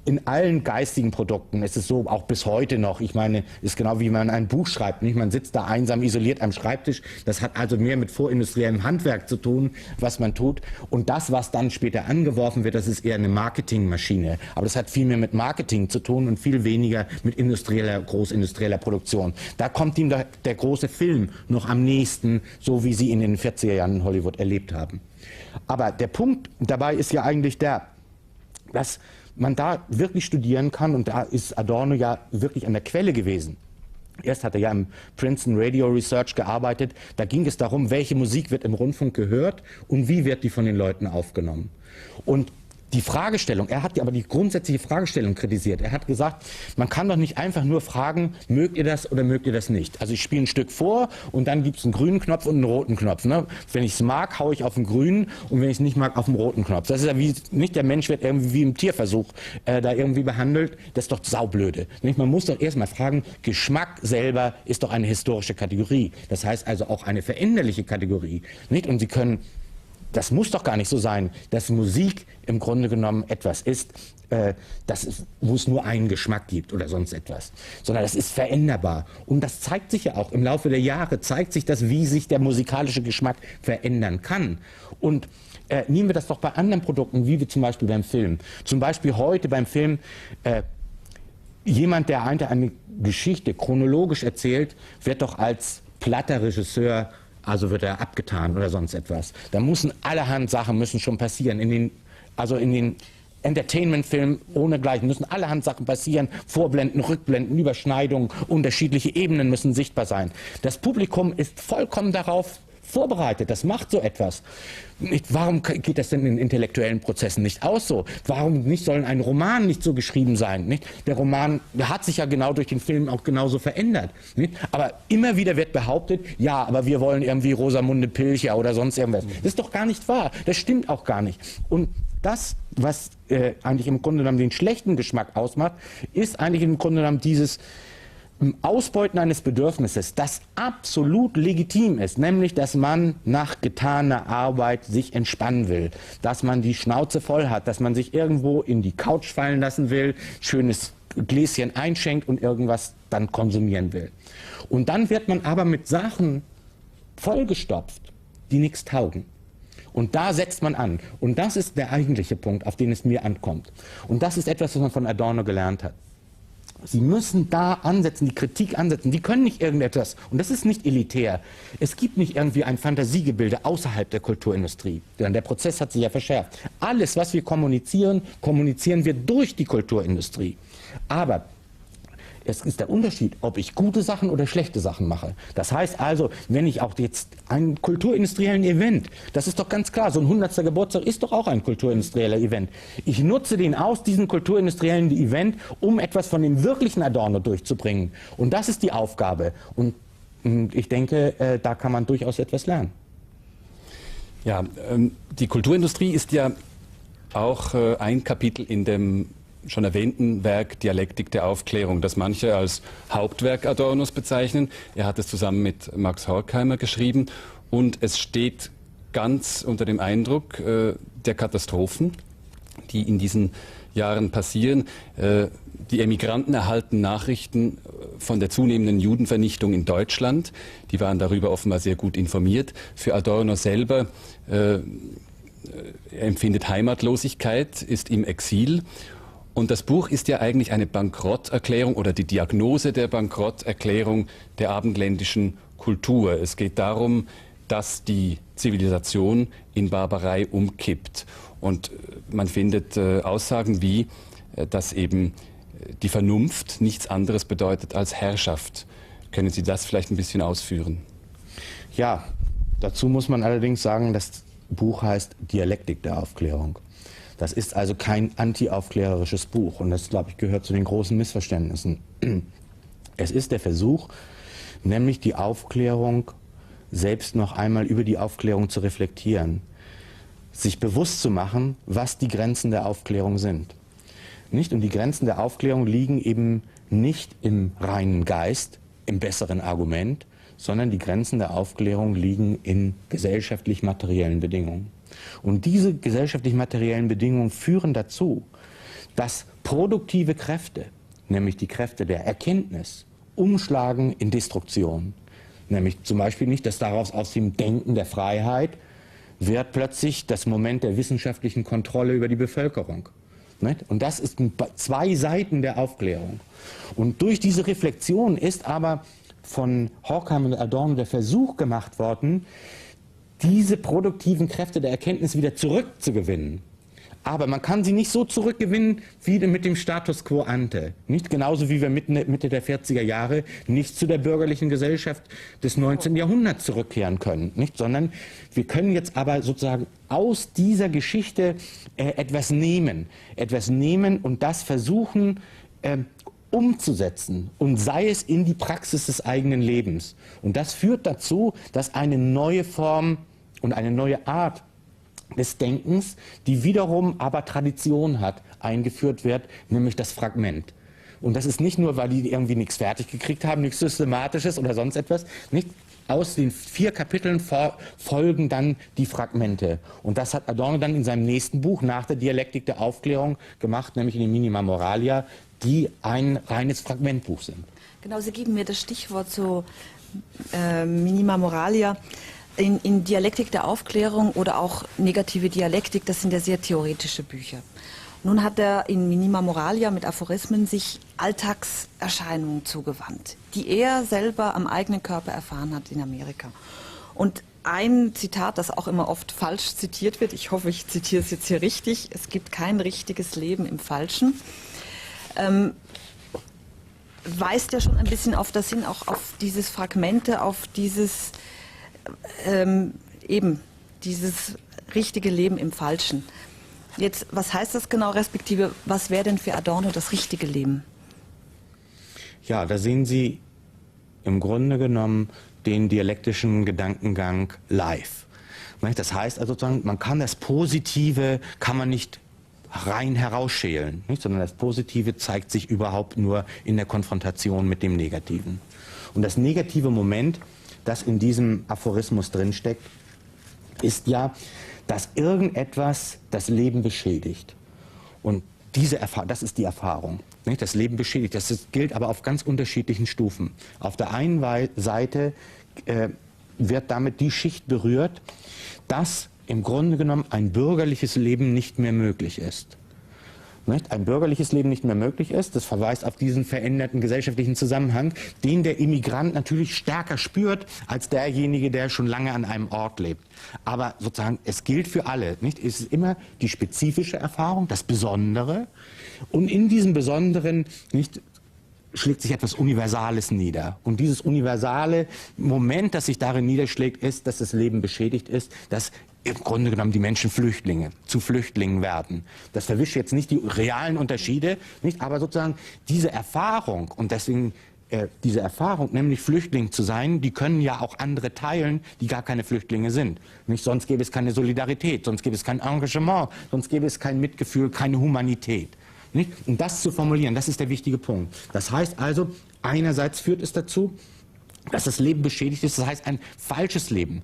in allen geistigen Produkten, ist es so, auch bis heute noch. Ich meine, ist genau wie man ein Buch schreibt, nicht? Man sitzt da einsam isoliert am Schreibtisch. Das hat also mehr mit vorindustriellem Handwerk zu tun, was man tut. Und das, was dann später angeworfen wird, das ist eher eine Marketingmaschine. Aber das hat viel mehr mit Marketing zu tun und viel weniger mit großindustrieller Produktion. Da kommt ihm der große Film noch am nächsten, so wie Sie ihn in den 40er Jahren in Hollywood erlebt haben. Aber der Punkt dabei ist ja eigentlich der, dass man da wirklich studieren kann, und da ist Adorno ja wirklich an der Quelle gewesen. Erst hat er ja im Princeton Radio Research gearbeitet, da ging es darum, welche Musik wird im Rundfunk gehört und wie wird die von den Leuten aufgenommen. Und die Fragestellung, er hat aber die grundsätzliche Fragestellung kritisiert. Er hat gesagt, man kann doch nicht einfach nur fragen, mögt ihr das oder mögt ihr das nicht. Also ich spiele ein Stück vor und dann gibt es einen grünen Knopf und einen roten Knopf. Ne? Wenn ich es mag, haue ich auf den grünen, und wenn ich es nicht mag, auf den roten Knopf. Das ist ja wie, nicht der Mensch wird irgendwie wie im Tierversuch da irgendwie behandelt. Das ist doch saublöde. Nicht? Man muss doch erstmal fragen, Geschmack selber ist doch eine historische Kategorie. Das heißt also auch eine veränderliche Kategorie. Nicht? Und Sie können... Das muss doch gar nicht so sein, dass Musik im Grunde genommen etwas ist, wo es nur einen Geschmack gibt oder sonst etwas. Sondern das ist veränderbar. Und das zeigt sich ja auch im Laufe der Jahre, zeigt sich das, wie sich der musikalische Geschmack verändern kann. Und nehmen wir das doch bei anderen Produkten, wie wir zum Beispiel beim Film. Zum Beispiel heute beim Film, jemand, der eine Geschichte chronologisch erzählt, wird doch als platter Regisseur, also wird er abgetan oder sonst etwas. Da müssen allerhand Sachen müssen schon passieren. In den Entertainment-Filmen ohnegleichen müssen allerhand Sachen passieren. Vorblenden, Rückblenden, Überschneidungen, unterschiedliche Ebenen müssen sichtbar sein. Das Publikum ist vollkommen darauf vorbereitet, das macht so etwas. Warum geht das denn in intellektuellen Prozessen nicht aus so? Warum sollen ein Roman nicht so geschrieben sein? Nicht? Der Roman hat sich ja genau durch den Film auch genauso verändert. Nicht? Aber immer wieder wird behauptet, ja, aber wir wollen irgendwie Rosamunde Pilcher oder sonst irgendwas. Das ist doch gar nicht wahr. Das stimmt auch gar nicht. Und das, was eigentlich im Grunde genommen den schlechten Geschmack ausmacht, ist eigentlich im Grunde genommen dieses Ausbeuten eines Bedürfnisses, das absolut legitim ist, nämlich, dass man nach getaner Arbeit sich entspannen will, dass man die Schnauze voll hat, dass man sich irgendwo in die Couch fallen lassen will, schönes Gläschen einschenkt und irgendwas dann konsumieren will. Und dann wird man aber mit Sachen vollgestopft, die nichts taugen. Und da setzt man an. Und das ist der eigentliche Punkt, auf den es mir ankommt. Und das ist etwas, was man von Adorno gelernt hat. Sie müssen da ansetzen, die Kritik ansetzen. Die können nicht irgendetwas, und das ist nicht elitär. Es gibt nicht irgendwie ein Fantasiegebilde außerhalb der Kulturindustrie. Denn der Prozess hat sich ja verschärft. Alles, was wir kommunizieren, kommunizieren wir durch die Kulturindustrie. Aber es ist der Unterschied, ob ich gute Sachen oder schlechte Sachen mache. Das heißt also, wenn ich auch jetzt einen kulturindustriellen Event, das ist doch ganz klar, so ein 100. Geburtstag ist doch auch ein kulturindustrieller Event. Ich nutze den aus, diesen kulturindustriellen Event, um etwas von dem wirklichen Adorno durchzubringen. Und das ist die Aufgabe. Und ich denke, da kann man durchaus etwas lernen. Ja, die Kulturindustrie ist ja auch ein Kapitel in dem schon erwähnten Werk Dialektik der Aufklärung, das manche als Hauptwerk Adornos bezeichnen. Er hat es zusammen mit Max Horkheimer geschrieben und es steht ganz unter dem Eindruck der Katastrophen, die in diesen Jahren passieren. Die Emigranten erhalten Nachrichten von der zunehmenden Judenvernichtung in Deutschland. Die waren darüber offenbar sehr gut informiert. Für Adorno selber, er empfindet Heimatlosigkeit, ist im Exil. Und das Buch ist ja eigentlich eine Bankrotterklärung oder die Diagnose der Bankrotterklärung der abendländischen Kultur. Es geht darum, dass die Zivilisation in Barbarei umkippt. Und man findet Aussagen wie, dass eben die Vernunft nichts anderes bedeutet als Herrschaft. Können Sie das vielleicht ein bisschen ausführen? Ja, dazu muss man allerdings sagen, das Buch heißt Dialektik der Aufklärung. Das ist also kein antiaufklärerisches Buch und das, glaube ich, gehört zu den großen Missverständnissen. Es ist der Versuch, nämlich die Aufklärung selbst noch einmal über die Aufklärung zu reflektieren, sich bewusst zu machen, was die Grenzen der Aufklärung sind. Nicht? Und die Grenzen der Aufklärung liegen eben nicht im reinen Geist, im besseren Argument, sondern die Grenzen der Aufklärung liegen in gesellschaftlich-materiellen Bedingungen. Und diese gesellschaftlich-materiellen Bedingungen führen dazu, dass produktive Kräfte, nämlich die Kräfte der Erkenntnis, umschlagen in Destruktion. Nämlich zum Beispiel nicht, dass daraus aus dem Denken der Freiheit wird plötzlich das Moment der wissenschaftlichen Kontrolle über die Bevölkerung. Und das ist zwei Seiten der Aufklärung. Und durch diese Reflexion ist aber von Horkheimer und Adorno der Versuch gemacht worden, diese produktiven Kräfte der Erkenntnis wieder zurückzugewinnen. Aber man kann sie nicht so zurückgewinnen wie mit dem Status quo ante. Nicht genauso wie wir Mitte der 40er Jahre nicht zu der bürgerlichen Gesellschaft des 19. Jahrhunderts zurückkehren können. Nicht? Sondern wir können jetzt aber sozusagen aus dieser Geschichte etwas nehmen und das versuchen umzusetzen, und sei es in die Praxis des eigenen Lebens. Und das führt dazu, dass eine neue Form und eine neue Art des Denkens, die wiederum aber Tradition hat, eingeführt wird, nämlich das Fragment. Und das ist nicht nur, weil die irgendwie nichts fertig gekriegt haben, nichts Systematisches oder sonst etwas. Nicht? Aus den 4 Kapiteln folgen dann die Fragmente. Und das hat Adorno dann in seinem nächsten Buch nach der Dialektik der Aufklärung gemacht, nämlich in den Minima Moralia, die ein reines Fragmentbuch sind. Genau, Sie geben mir das Stichwort zu Minima Moralia. In Dialektik der Aufklärung oder auch negative Dialektik, das sind ja sehr theoretische Bücher. Nun hat er in Minima Moralia mit Aphorismen sich Alltagserscheinungen zugewandt, die er selber am eigenen Körper erfahren hat in Amerika. Und ein Zitat, das auch immer oft falsch zitiert wird, ich hoffe, ich zitiere es jetzt hier richtig: Es gibt kein richtiges Leben im Falschen. Weist ja schon ein bisschen auf das hin, auch auf dieses Fragmente, auf dieses eben dieses richtige Leben im Falschen. Jetzt, was heißt das genau, respektive, was wäre denn für Adorno das richtige Leben? Ja, da sehen Sie im Grunde genommen den dialektischen Gedankengang live. Das heißt also sozusagen, man kann das Positive, kann man nicht rein herausschälen, nicht? Sondern das Positive zeigt sich überhaupt nur in der Konfrontation mit dem Negativen. Und das negative Moment, das in diesem Aphorismus drinsteckt, ist ja, dass irgendetwas das Leben beschädigt. Und das ist die Erfahrung. Nicht? Das Leben beschädigt. Das gilt aber auf ganz unterschiedlichen Stufen. Auf der einen Seite wird damit die Schicht berührt, dass im Grunde genommen ein bürgerliches Leben nicht mehr möglich ist. nicht, ein bürgerliches Leben nicht mehr möglich ist. Das verweist auf diesen veränderten gesellschaftlichen Zusammenhang, den der Immigrant natürlich stärker spürt als derjenige, der schon lange an einem Ort lebt. Aber sozusagen, es gilt für alle. Nicht? Es ist immer die spezifische Erfahrung, das Besondere. Und in diesem Besonderen nicht, schlägt sich etwas Universales nieder. Und dieses universale Moment, das sich darin niederschlägt, ist, dass das Leben beschädigt ist, dass im Grunde genommen die Menschen zu Flüchtlingen werden. Das verwischt jetzt nicht die realen Unterschiede, nicht, aber sozusagen diese Erfahrung und deswegen diese Erfahrung, nämlich Flüchtling zu sein, die können ja auch andere teilen, die gar keine Flüchtlinge sind. Nicht? Sonst gäbe es keine Solidarität, sonst gäbe es kein Engagement, sonst gäbe es kein Mitgefühl, keine Humanität. Nicht? Und das zu formulieren, das ist der wichtige Punkt. Das heißt also, einerseits führt es dazu, dass das Leben beschädigt ist, das heißt ein falsches Leben.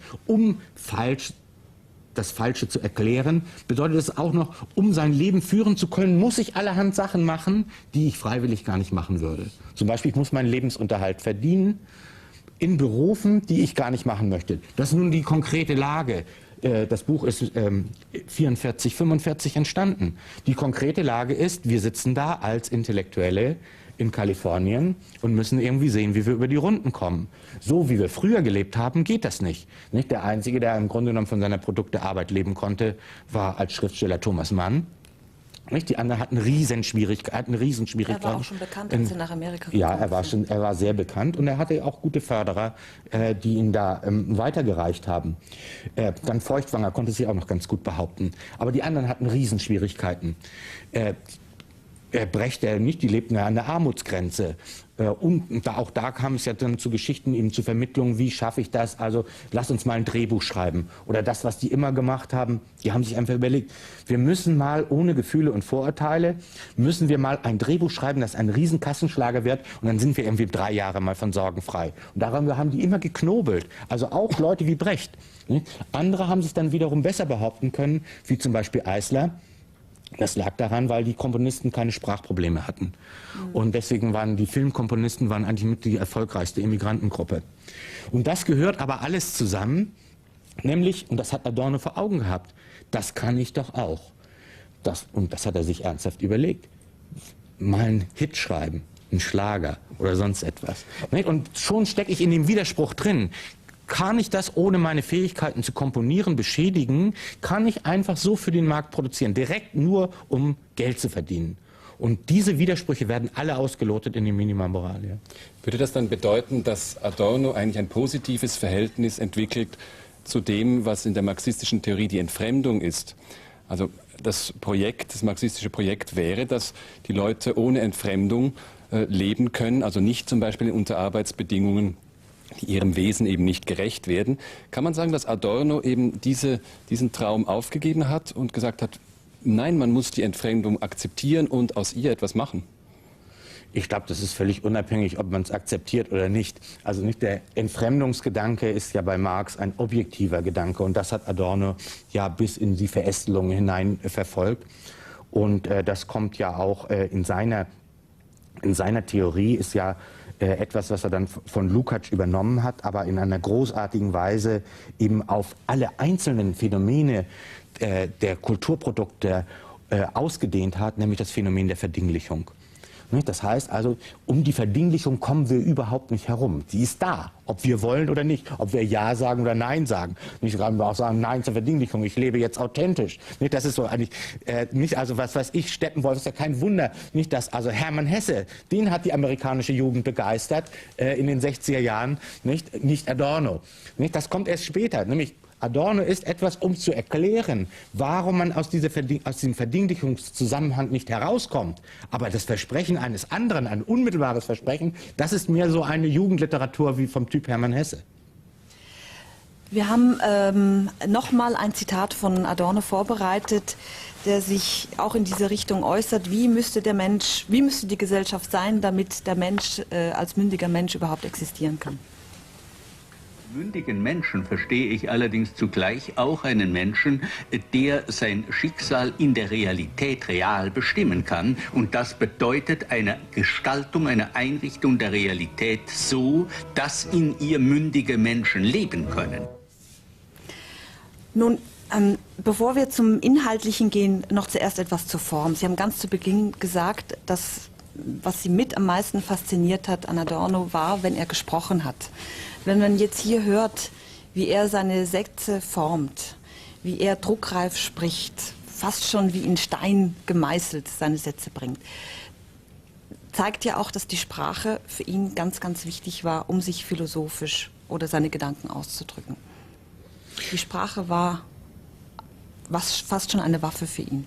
Das Falsche zu erklären, bedeutet es auch noch, um sein Leben führen zu können, muss ich allerhand Sachen machen, die ich freiwillig gar nicht machen würde. Zum Beispiel, ich muss meinen Lebensunterhalt verdienen in Berufen, die ich gar nicht machen möchte. Das ist nun die konkrete Lage. Das Buch ist 44, 45 entstanden. Die konkrete Lage ist, wir sitzen da als Intellektuelle in Kalifornien und müssen irgendwie sehen, wie wir über die Runden kommen. So wie wir früher gelebt haben, geht das nicht. Der Einzige, der im Grunde genommen von seiner Produktearbeit leben konnte, war als Schriftsteller Thomas Mann. Die anderen hatten Riesenschwierigkeiten. Er war auch schon bekannt, als er nach Amerika kam. Ja, er war sehr bekannt und er hatte auch gute Förderer, die ihn da weitergereicht haben. Dann Feuchtwanger konnte sich auch noch ganz gut behaupten. Aber die anderen hatten Riesenschwierigkeiten. Brecht, die lebten ja an der Armutsgrenze. Und auch da kam es ja dann zu Geschichten, eben zu Vermittlungen, wie schaffe ich das, also lass uns mal ein Drehbuch schreiben. Oder das, was die immer gemacht haben, die haben sich einfach überlegt, wir müssen mal ohne Gefühle und Vorurteile, müssen wir mal ein Drehbuch schreiben, das ein Riesenkassenschlager wird und dann sind wir irgendwie 3 Jahre mal von Sorgen frei. Und daran haben die immer geknobelt, also auch Leute wie Brecht. Andere haben sich dann wiederum besser behaupten können, wie zum Beispiel Eisler. Das lag daran, weil die Komponisten keine Sprachprobleme hatten. Und deswegen waren die Filmkomponisten eigentlich mit die erfolgreichste Emmigrantengruppe. Und das gehört aber alles zusammen, nämlich, und das hat Adorno vor Augen gehabt, das kann ich doch auch. Und das hat er sich ernsthaft überlegt. Mal einen Hit schreiben, einen Schlager oder sonst etwas. Und schon stecke ich in dem Widerspruch drin. Kann ich das, ohne meine Fähigkeiten zu komponieren, beschädigen? Kann ich einfach so für den Markt produzieren, direkt nur, um Geld zu verdienen? Und diese Widersprüche werden alle ausgelotet in dem Minima Moralia. Würde das dann bedeuten, dass Adorno eigentlich ein positives Verhältnis entwickelt zu dem, was in der marxistischen Theorie die Entfremdung ist? Also das marxistische Projekt wäre, dass die Leute ohne Entfremdung leben können, also nicht zum Beispiel unter Arbeitsbedingungen, die ihrem Wesen eben nicht gerecht werden. Kann man sagen, dass Adorno eben diesen Traum aufgegeben hat und gesagt hat, nein, man muss die Entfremdung akzeptieren und aus ihr etwas machen? Ich glaube, das ist völlig unabhängig, ob man es akzeptiert oder nicht. Also nicht der Entfremdungsgedanke ist ja bei Marx ein objektiver Gedanke und das hat Adorno ja bis in die Verästelung hinein verfolgt. Und das kommt ja auch in seiner Theorie, ist ja etwas, was er dann von Lukács übernommen hat, aber in einer großartigen Weise eben auf alle einzelnen Phänomene der Kulturprodukte ausgedehnt hat, nämlich das Phänomen der Verdinglichung. Das heißt also, um die Verdinglichung kommen wir überhaupt nicht herum. Sie ist da, ob wir wollen oder nicht, ob wir Ja sagen oder Nein sagen. Nicht können wir auch sagen, Nein zur Verdinglichung, ich lebe jetzt authentisch. Das ist so eigentlich, nicht also was weiß ich, Steppenwolf ist ja kein Wunder. Nicht das, also Hermann Hesse, den hat die amerikanische Jugend begeistert in den 60er Jahren, nicht Adorno. Das kommt erst später, nämlich Adorno ist etwas, um zu erklären, warum man aus diesem Verdinglichungszusammenhang nicht herauskommt. Aber das Versprechen eines anderen, ein unmittelbares Versprechen, das ist mehr so eine Jugendliteratur wie vom Typ Hermann Hesse. Wir haben nochmal ein Zitat von Adorno vorbereitet, der sich auch in diese Richtung äußert. Wie müsste die Gesellschaft sein, damit der Mensch als mündiger Mensch überhaupt existieren kann? Mündigen Menschen verstehe ich allerdings zugleich auch einen Menschen, der sein Schicksal in der Realität real bestimmen kann. Und das bedeutet eine Gestaltung, eine Einrichtung der Realität so, dass in ihr mündige Menschen leben können. Nun Bevor wir zum Inhaltlichen gehen, noch zuerst etwas zur Form. Sie haben ganz zu Beginn gesagt, dass was Sie mit am meisten fasziniert hat an Adorno war, wenn er gesprochen hat. Wenn man jetzt hier hört, wie er seine Sätze formt, wie er druckreif spricht, fast schon wie in Stein gemeißelt seine Sätze bringt, zeigt ja auch, dass die Sprache für ihn ganz, ganz wichtig war, um sich philosophisch oder seine Gedanken auszudrücken. Die Sprache war fast schon eine Waffe für ihn.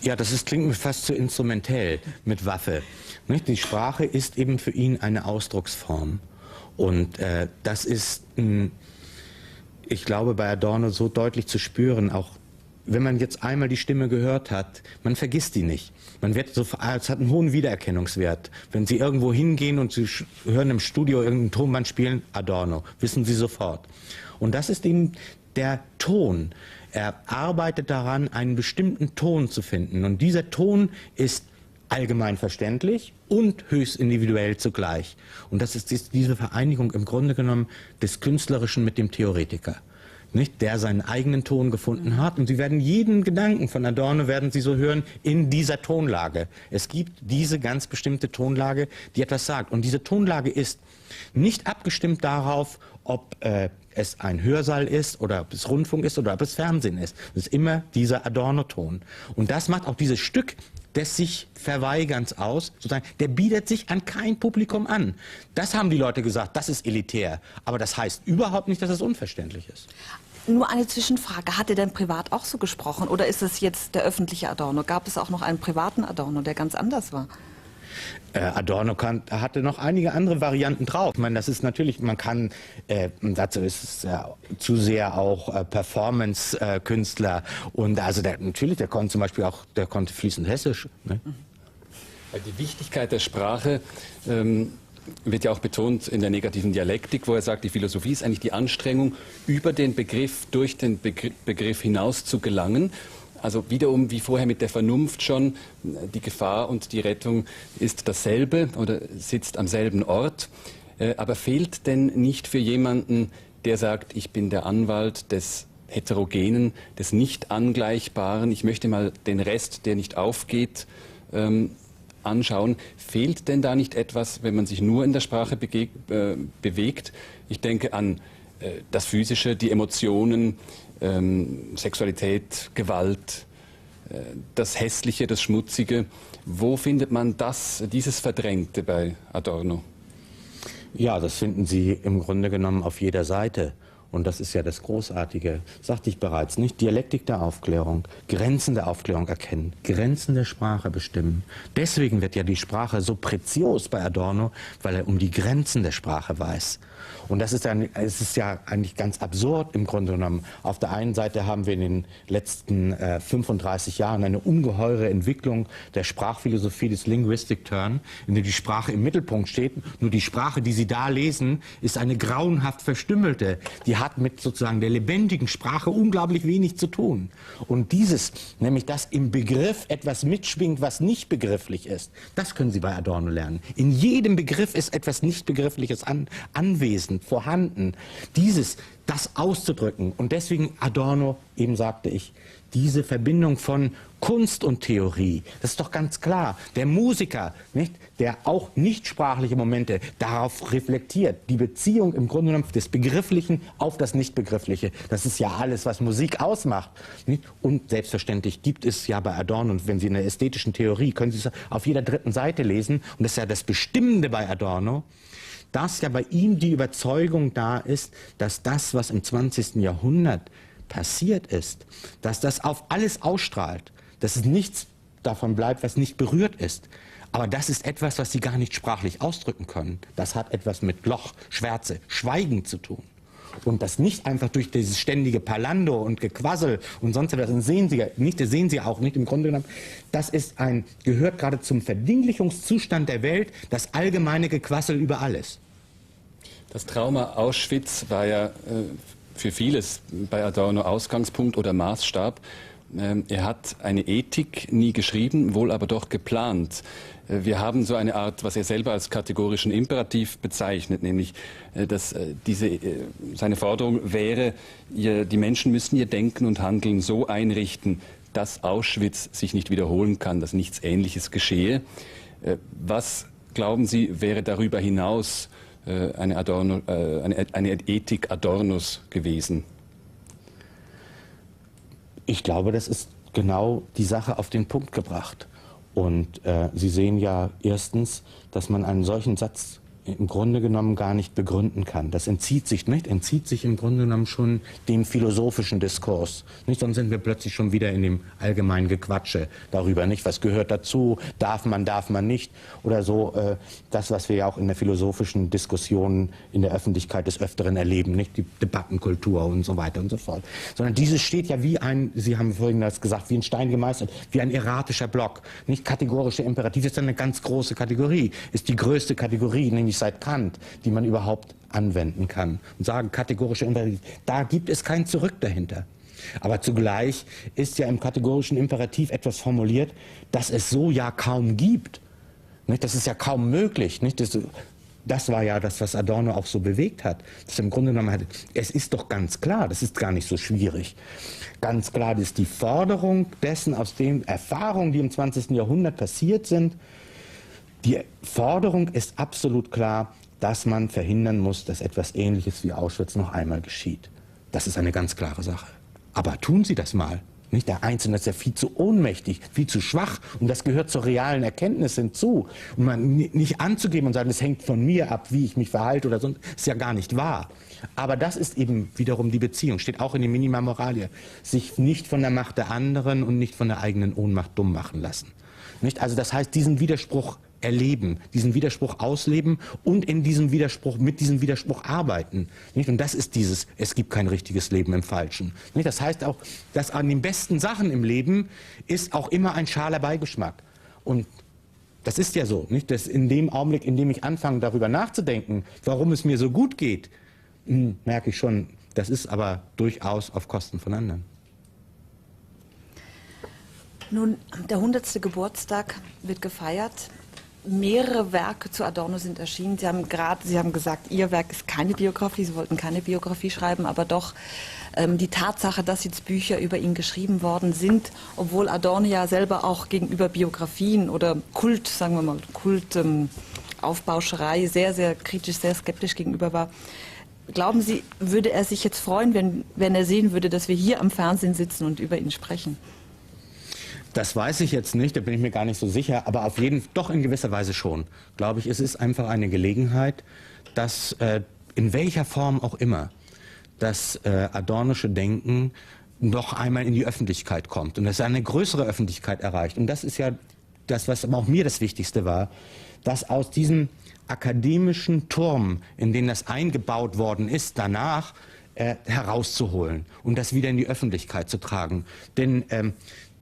Ja, klingt mir fast zu instrumentell mit Waffe. Nicht? Die Sprache ist eben für ihn eine Ausdrucksform. Und das ist, ich glaube, bei Adorno so deutlich zu spüren, auch wenn man jetzt einmal die Stimme gehört hat, man vergisst die nicht. Es hat einen hohen Wiedererkennungswert. Wenn Sie irgendwo hingehen und Sie hören im Studio irgendein Tonband spielen, Adorno, wissen Sie sofort. Und das ist eben der Ton. Er arbeitet daran, einen bestimmten Ton zu finden. Und dieser Ton ist allgemein verständlich und höchst individuell zugleich. Und das ist diese Vereinigung im Grunde genommen des Künstlerischen mit dem Theoretiker. Nicht, der seinen eigenen Ton gefunden hat. Und Sie werden jeden Gedanken von Adorno, werden Sie so hören, in dieser Tonlage. Es gibt diese ganz bestimmte Tonlage, die etwas sagt. Und diese Tonlage ist nicht abgestimmt darauf, ob es ein Hörsaal ist oder ob es Rundfunk ist oder ob es Fernsehen ist. Es ist immer dieser Adorno-Ton. Und das macht auch dieses Stück des sich Verweigerns aus, sozusagen, der bietet sich an kein Publikum an. Das haben die Leute gesagt, das ist elitär. Aber das heißt überhaupt nicht, dass es unverständlich ist. Nur eine Zwischenfrage. Hat er denn privat auch so gesprochen? Oder ist es jetzt der öffentliche Adorno? Gab es auch noch einen privaten Adorno, der ganz anders war? Adorno hatte noch einige andere Varianten drauf. Ich meine, das ist natürlich, man kann, dazu ist es zu sehr auch Performance-Künstler. Und also natürlich, der konnte zum Beispiel auch, der konnte fließend Hessisch. Ne? Die Wichtigkeit der Sprache wird ja auch betont in der negativen Dialektik, wo er sagt, die Philosophie ist eigentlich die Anstrengung, über den Begriff, durch den Begriff hinaus zu gelangen. Also wiederum, wie vorher mit der Vernunft schon, die Gefahr und die Rettung ist dasselbe oder sitzt am selben Ort. Aber fehlt denn nicht für jemanden, der sagt, ich bin der Anwalt des Heterogenen, des Nicht-Angleichbaren, ich möchte mal den Rest, der nicht aufgeht, anschauen. Fehlt denn da nicht etwas, wenn man sich nur in der Sprache bewegt? Ich denke an das Physische, die Emotionen, Sexualität, Gewalt, das Hässliche, das Schmutzige. Wo findet man dieses Verdrängte bei Adorno? Ja, das finden Sie im Grunde genommen auf jeder Seite. Und das ist ja das Großartige, sagte ich bereits, nicht? Dialektik der Aufklärung, Grenzen der Aufklärung erkennen, Grenzen der Sprache bestimmen. Deswegen wird ja die Sprache so prezios bei Adorno, weil er um die Grenzen der Sprache weiß. Und es ist ja eigentlich ganz absurd im Grunde genommen. Auf der einen Seite haben wir in den letzten 35 Jahren eine ungeheure Entwicklung der Sprachphilosophie des Linguistic Turn, in der die Sprache im Mittelpunkt steht. Nur die Sprache, die Sie da lesen, ist eine grauenhaft verstümmelte. Die hat mit sozusagen der lebendigen Sprache unglaublich wenig zu tun. Und dieses, nämlich dass im Begriff etwas mitschwingt, was nicht begrifflich ist, das können Sie bei Adorno lernen. In jedem Begriff ist etwas nicht Begriffliches anwesend, vorhanden. Das auszudrücken. Und deswegen Adorno, eben sagte ich, diese Verbindung von Kunst und Theorie, das ist doch ganz klar. Der Musiker, nicht, der auch nichtsprachliche Momente darauf reflektiert, die Beziehung im Grunde genommen des Begrifflichen auf das Nichtbegriffliche, das ist ja alles, was Musik ausmacht. Nicht? Und selbstverständlich gibt es ja bei Adorno, und wenn Sie in der ästhetischen Theorie, können Sie es auf jeder dritten Seite lesen, und das ist ja das Bestimmende bei Adorno, dass ja bei ihm die Überzeugung da ist, dass das, was im 20. Jahrhundert passiert ist, dass das auf alles ausstrahlt, dass es nichts davon bleibt, was nicht berührt ist. Aber das ist etwas, was Sie gar nicht sprachlich ausdrücken können. Das hat etwas mit Loch, Schwärze, Schweigen zu tun. Und das nicht einfach durch dieses ständige Palando und Gequassel und sonst etwas, das sehen Sie auch nicht im Grunde genommen. Das gehört gerade zum Verdinglichungszustand der Welt, das allgemeine Gequassel über alles. Das Trauma Auschwitz war ja für vieles bei Adorno Ausgangspunkt oder Maßstab. Er hat eine Ethik nie geschrieben, wohl aber doch geplant. Wir haben so eine Art, was er selber als kategorischen Imperativ bezeichnet, nämlich, dass seine Forderung wäre, die Menschen müssen ihr Denken und Handeln so einrichten, dass Auschwitz sich nicht wiederholen kann, dass nichts Ähnliches geschehe. Was, glauben Sie, wäre darüber hinaus eine Ethik Adornos gewesen? Ich glaube, das ist genau die Sache auf den Punkt gebracht. Und Sie sehen ja erstens, dass man einen solchen Satz im Grunde genommen gar nicht begründen kann. Das entzieht sich im Grunde genommen schon dem philosophischen Diskurs. Nicht? Sonst sind wir plötzlich schon wieder in dem allgemeinen Gequatsche darüber, nicht? Was gehört dazu, darf man nicht oder so. Das, was wir ja auch in der philosophischen Diskussion in der Öffentlichkeit des Öfteren erleben, nicht? Die Debattenkultur und so weiter und so fort. Sondern dieses steht ja wie ein, Sie haben vorhin das gesagt, wie ein Stein gemeißelt, wie ein erratischer Block. Nicht kategorische Imperativ ist eine ganz große Kategorie, ist die größte Kategorie, nämlich seit Kant, die man überhaupt anwenden kann. Und sagen, kategorische Imperativ, da gibt es kein Zurück dahinter. Aber zugleich ist ja im kategorischen Imperativ etwas formuliert, das es so ja kaum gibt. Nicht? Das ist ja kaum möglich. Nicht? Das war ja das, was Adorno auch so bewegt hat. Das im Grunde genommen hat, es ist doch ganz klar, das ist gar nicht so schwierig. Ganz klar, das ist die Forderung dessen, aus den Erfahrungen, die im 20. Jahrhundert passiert sind. Die Forderung ist absolut klar, dass man verhindern muss, dass etwas Ähnliches wie Auschwitz noch einmal geschieht. Das ist eine ganz klare Sache. Aber tun Sie das mal. Nicht? Der Einzelne ist ja viel zu ohnmächtig, viel zu schwach und das gehört zur realen Erkenntnis hinzu. Und man nicht anzugeben und sagen, es hängt von mir ab, wie ich mich verhalte oder so, ist ja gar nicht wahr. Aber das ist eben wiederum die Beziehung, steht auch in den Minima Moraliae. Sich nicht von der Macht der anderen und nicht von der eigenen Ohnmacht dumm machen lassen. Nicht? Also das heißt, diesen Widerspruch erleben, diesen Widerspruch ausleben und in diesem Widerspruch, mit diesem Widerspruch arbeiten. Nicht? Und das ist dieses, es gibt kein richtiges Leben im Falschen. Nicht? Das heißt auch, dass an den besten Sachen im Leben ist auch immer ein schaler Beigeschmack. Und das ist ja so, nicht? Dass in dem Augenblick, in dem ich anfange, darüber nachzudenken, warum es mir so gut geht, merke ich schon, das ist aber durchaus auf Kosten von anderen. Nun, der 100. Geburtstag wird gefeiert. Mehrere Werke zu Adorno sind erschienen. Sie haben gesagt, Ihr Werk ist keine Biografie, Sie wollten keine Biografie schreiben, aber doch die Tatsache, dass jetzt Bücher über ihn geschrieben worden sind, obwohl Adorno ja selber auch gegenüber Biografien oder Kult, sagen wir mal, Aufbauscherei sehr, sehr kritisch, sehr skeptisch gegenüber war. Glauben Sie, würde er sich jetzt freuen, wenn er sehen würde, dass wir hier am Fernsehen sitzen und über ihn sprechen? Das weiß ich jetzt nicht, da bin ich mir gar nicht so sicher, aber auf jeden Fall doch in gewisser Weise schon. Glaube ich, es ist einfach eine Gelegenheit, dass in welcher Form auch immer das adornische Denken noch einmal in die Öffentlichkeit kommt und dass er eine größere Öffentlichkeit erreicht. Und das ist ja das, was auch mir das Wichtigste war, dass aus diesem akademischen Turm, in den das eingebaut worden ist, danach herauszuholen und das wieder in die Öffentlichkeit zu tragen. Denn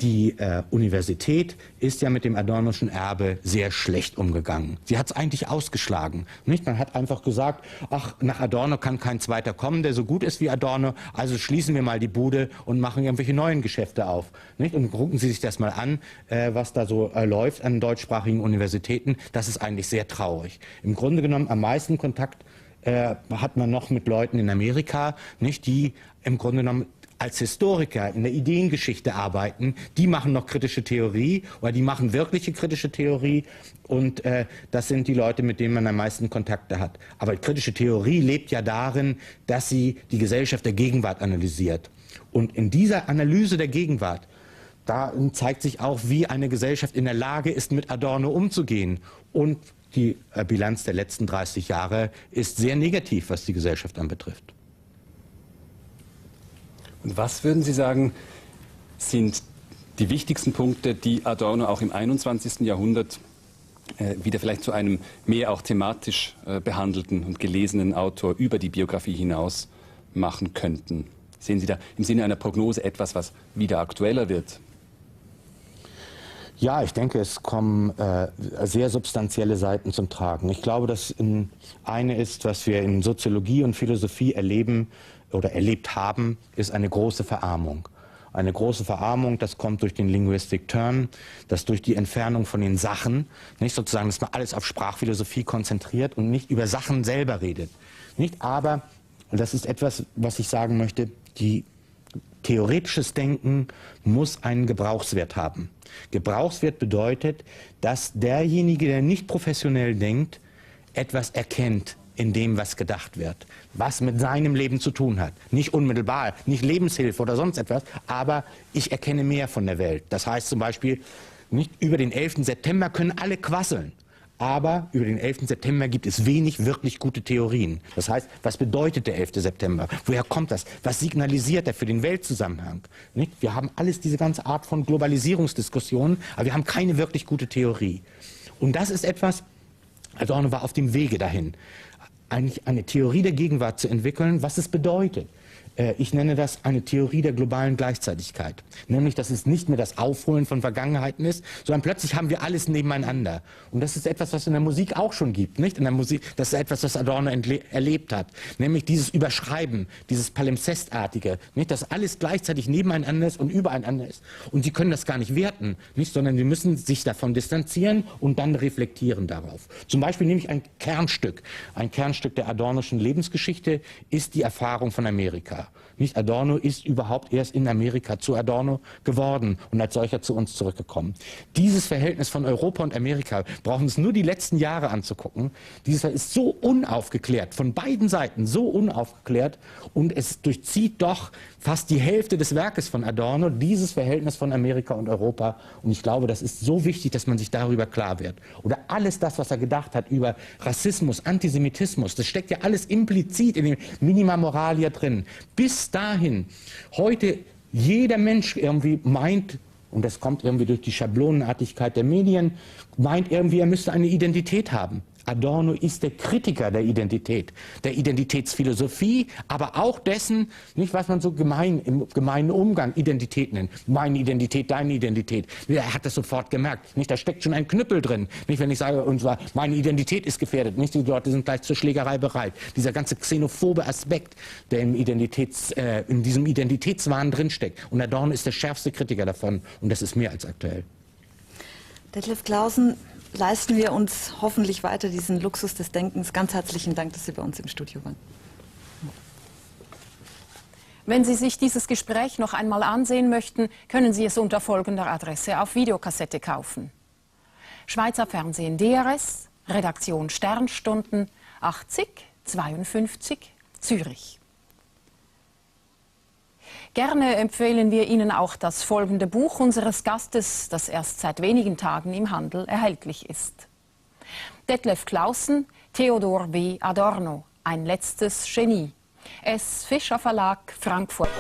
die Universität ist ja mit dem adornoschen Erbe sehr schlecht umgegangen. Sie hat es eigentlich ausgeschlagen. Nicht? Man hat einfach gesagt, ach, nach Adorno kann kein zweiter kommen, der so gut ist wie Adorno, also schließen wir mal die Bude und machen irgendwelche neuen Geschäfte auf. Nicht? Und gucken Sie sich das mal an, was da so läuft an deutschsprachigen Universitäten. Das ist eigentlich sehr traurig. Im Grunde genommen am meisten Kontakt hat man noch mit Leuten in Amerika, nicht, die im Grunde genommen als Historiker in der Ideengeschichte arbeiten, die machen noch kritische Theorie oder die machen wirkliche kritische Theorie und das sind die Leute, mit denen man am meisten Kontakte hat. Aber kritische Theorie lebt ja darin, dass sie die Gesellschaft der Gegenwart analysiert. Und in dieser Analyse der Gegenwart, da zeigt sich auch, wie eine Gesellschaft in der Lage ist, mit Adorno umzugehen. Und die Bilanz der letzten 30 Jahre ist sehr negativ, was die Gesellschaft anbetrifft. Und was würden Sie sagen, sind die wichtigsten Punkte, die Adorno auch im 21. Jahrhundert wieder vielleicht zu einem mehr auch thematisch behandelten und gelesenen Autor über die Biografie hinaus machen könnten? Sehen Sie da im Sinne einer Prognose etwas, was wieder aktueller wird? Ja, ich denke, es kommen sehr substanzielle Seiten zum Tragen. Ich glaube, dass eine ist, was wir in Soziologie und Philosophie erleben oder erlebt haben, ist eine große Verarmung. Eine große Verarmung, das kommt durch den Linguistic Turn, das durch die Entfernung von den Sachen, nicht sozusagen, dass man alles auf Sprachphilosophie konzentriert und nicht über Sachen selber redet. Nicht, aber, und das ist etwas, was ich sagen möchte, theoretisches Denken muss einen Gebrauchswert haben. Gebrauchswert bedeutet, dass derjenige, der nicht professionell denkt, etwas erkennt in dem, was gedacht wird, was mit seinem Leben zu tun hat. Nicht unmittelbar, nicht Lebenshilfe oder sonst etwas, aber ich erkenne mehr von der Welt. Das heißt zum Beispiel, nicht über den 11. September können alle quasseln, aber über den 11. September gibt es wenig wirklich gute Theorien. Das heißt, was bedeutet der 11. September? Woher kommt das? Was signalisiert er für den Weltzusammenhang? Nicht? Wir haben alles diese ganze Art von Globalisierungsdiskussionen, aber wir haben keine wirklich gute Theorie. Und das ist etwas, Adorno war auf dem Wege dahin, eigentlich eine Theorie der Gegenwart zu entwickeln, was es bedeutet. Ich nenne das eine Theorie der globalen Gleichzeitigkeit. Nämlich, dass es nicht mehr das Aufholen von Vergangenheiten ist, sondern plötzlich haben wir alles nebeneinander. Und das ist etwas, was es in der Musik auch schon gibt. Nicht? In der Musik, das ist etwas, was Adorno erlebt hat. Nämlich dieses Überschreiben, dieses Palimpsestartige. Nicht? Dass alles gleichzeitig nebeneinander ist und übereinander ist. Und sie können das gar nicht werten, nicht? Sondern sie müssen sich davon distanzieren und dann reflektieren darauf. Zum Beispiel nehme ich ein Kernstück. Ein Kernstück der Adornoschen Lebensgeschichte ist die Erfahrung von Amerika. Nicht? Adorno ist überhaupt erst in Amerika zu Adorno geworden und als solcher zu uns zurückgekommen. Dieses Verhältnis von Europa und Amerika, brauchen uns nur die letzten Jahre anzugucken, dieses ist so unaufgeklärt, von beiden Seiten so unaufgeklärt, und es durchzieht doch fast die Hälfte des Werkes von Adorno, dieses Verhältnis von Amerika und Europa, und ich glaube, das ist so wichtig, dass man sich darüber klar wird. Oder alles das, was er gedacht hat über Rassismus, Antisemitismus, das steckt ja alles implizit in dem Minima Moralia drin. Bis dahin, heute jeder Mensch irgendwie meint, und das kommt irgendwie durch die Schablonenartigkeit der Medien, meint irgendwie, er müsste eine Identität haben. Adorno ist der Kritiker der Identität, der Identitätsphilosophie, aber auch dessen, nicht was man so im gemeinen Umgang Identität nennt. Meine Identität, deine Identität. Er hat das sofort gemerkt. Nicht, da steckt schon ein Knüppel drin. Nicht, wenn ich sage, und zwar, meine Identität ist gefährdet. Nicht, die Leute sind gleich zur Schlägerei bereit. Dieser ganze xenophobe Aspekt, der in diesem Identitätswahn drinsteckt. Und Adorno ist der schärfste Kritiker davon. Und das ist mehr als aktuell. Detlef Clausen, leisten wir uns hoffentlich weiter diesen Luxus des Denkens. Ganz herzlichen Dank, dass Sie bei uns im Studio waren. Wenn Sie sich dieses Gespräch noch einmal ansehen möchten, können Sie es unter folgender Adresse auf Videokassette kaufen. Schweizer Fernsehen DRS, Redaktion Sternstunden, 80 52 Zürich. Gerne empfehlen wir Ihnen auch das folgende Buch unseres Gastes, das erst seit wenigen Tagen im Handel erhältlich ist. Detlef Clausen, Theodor W. Adorno, ein letztes Genie. S. Fischer Verlag, Frankfurt.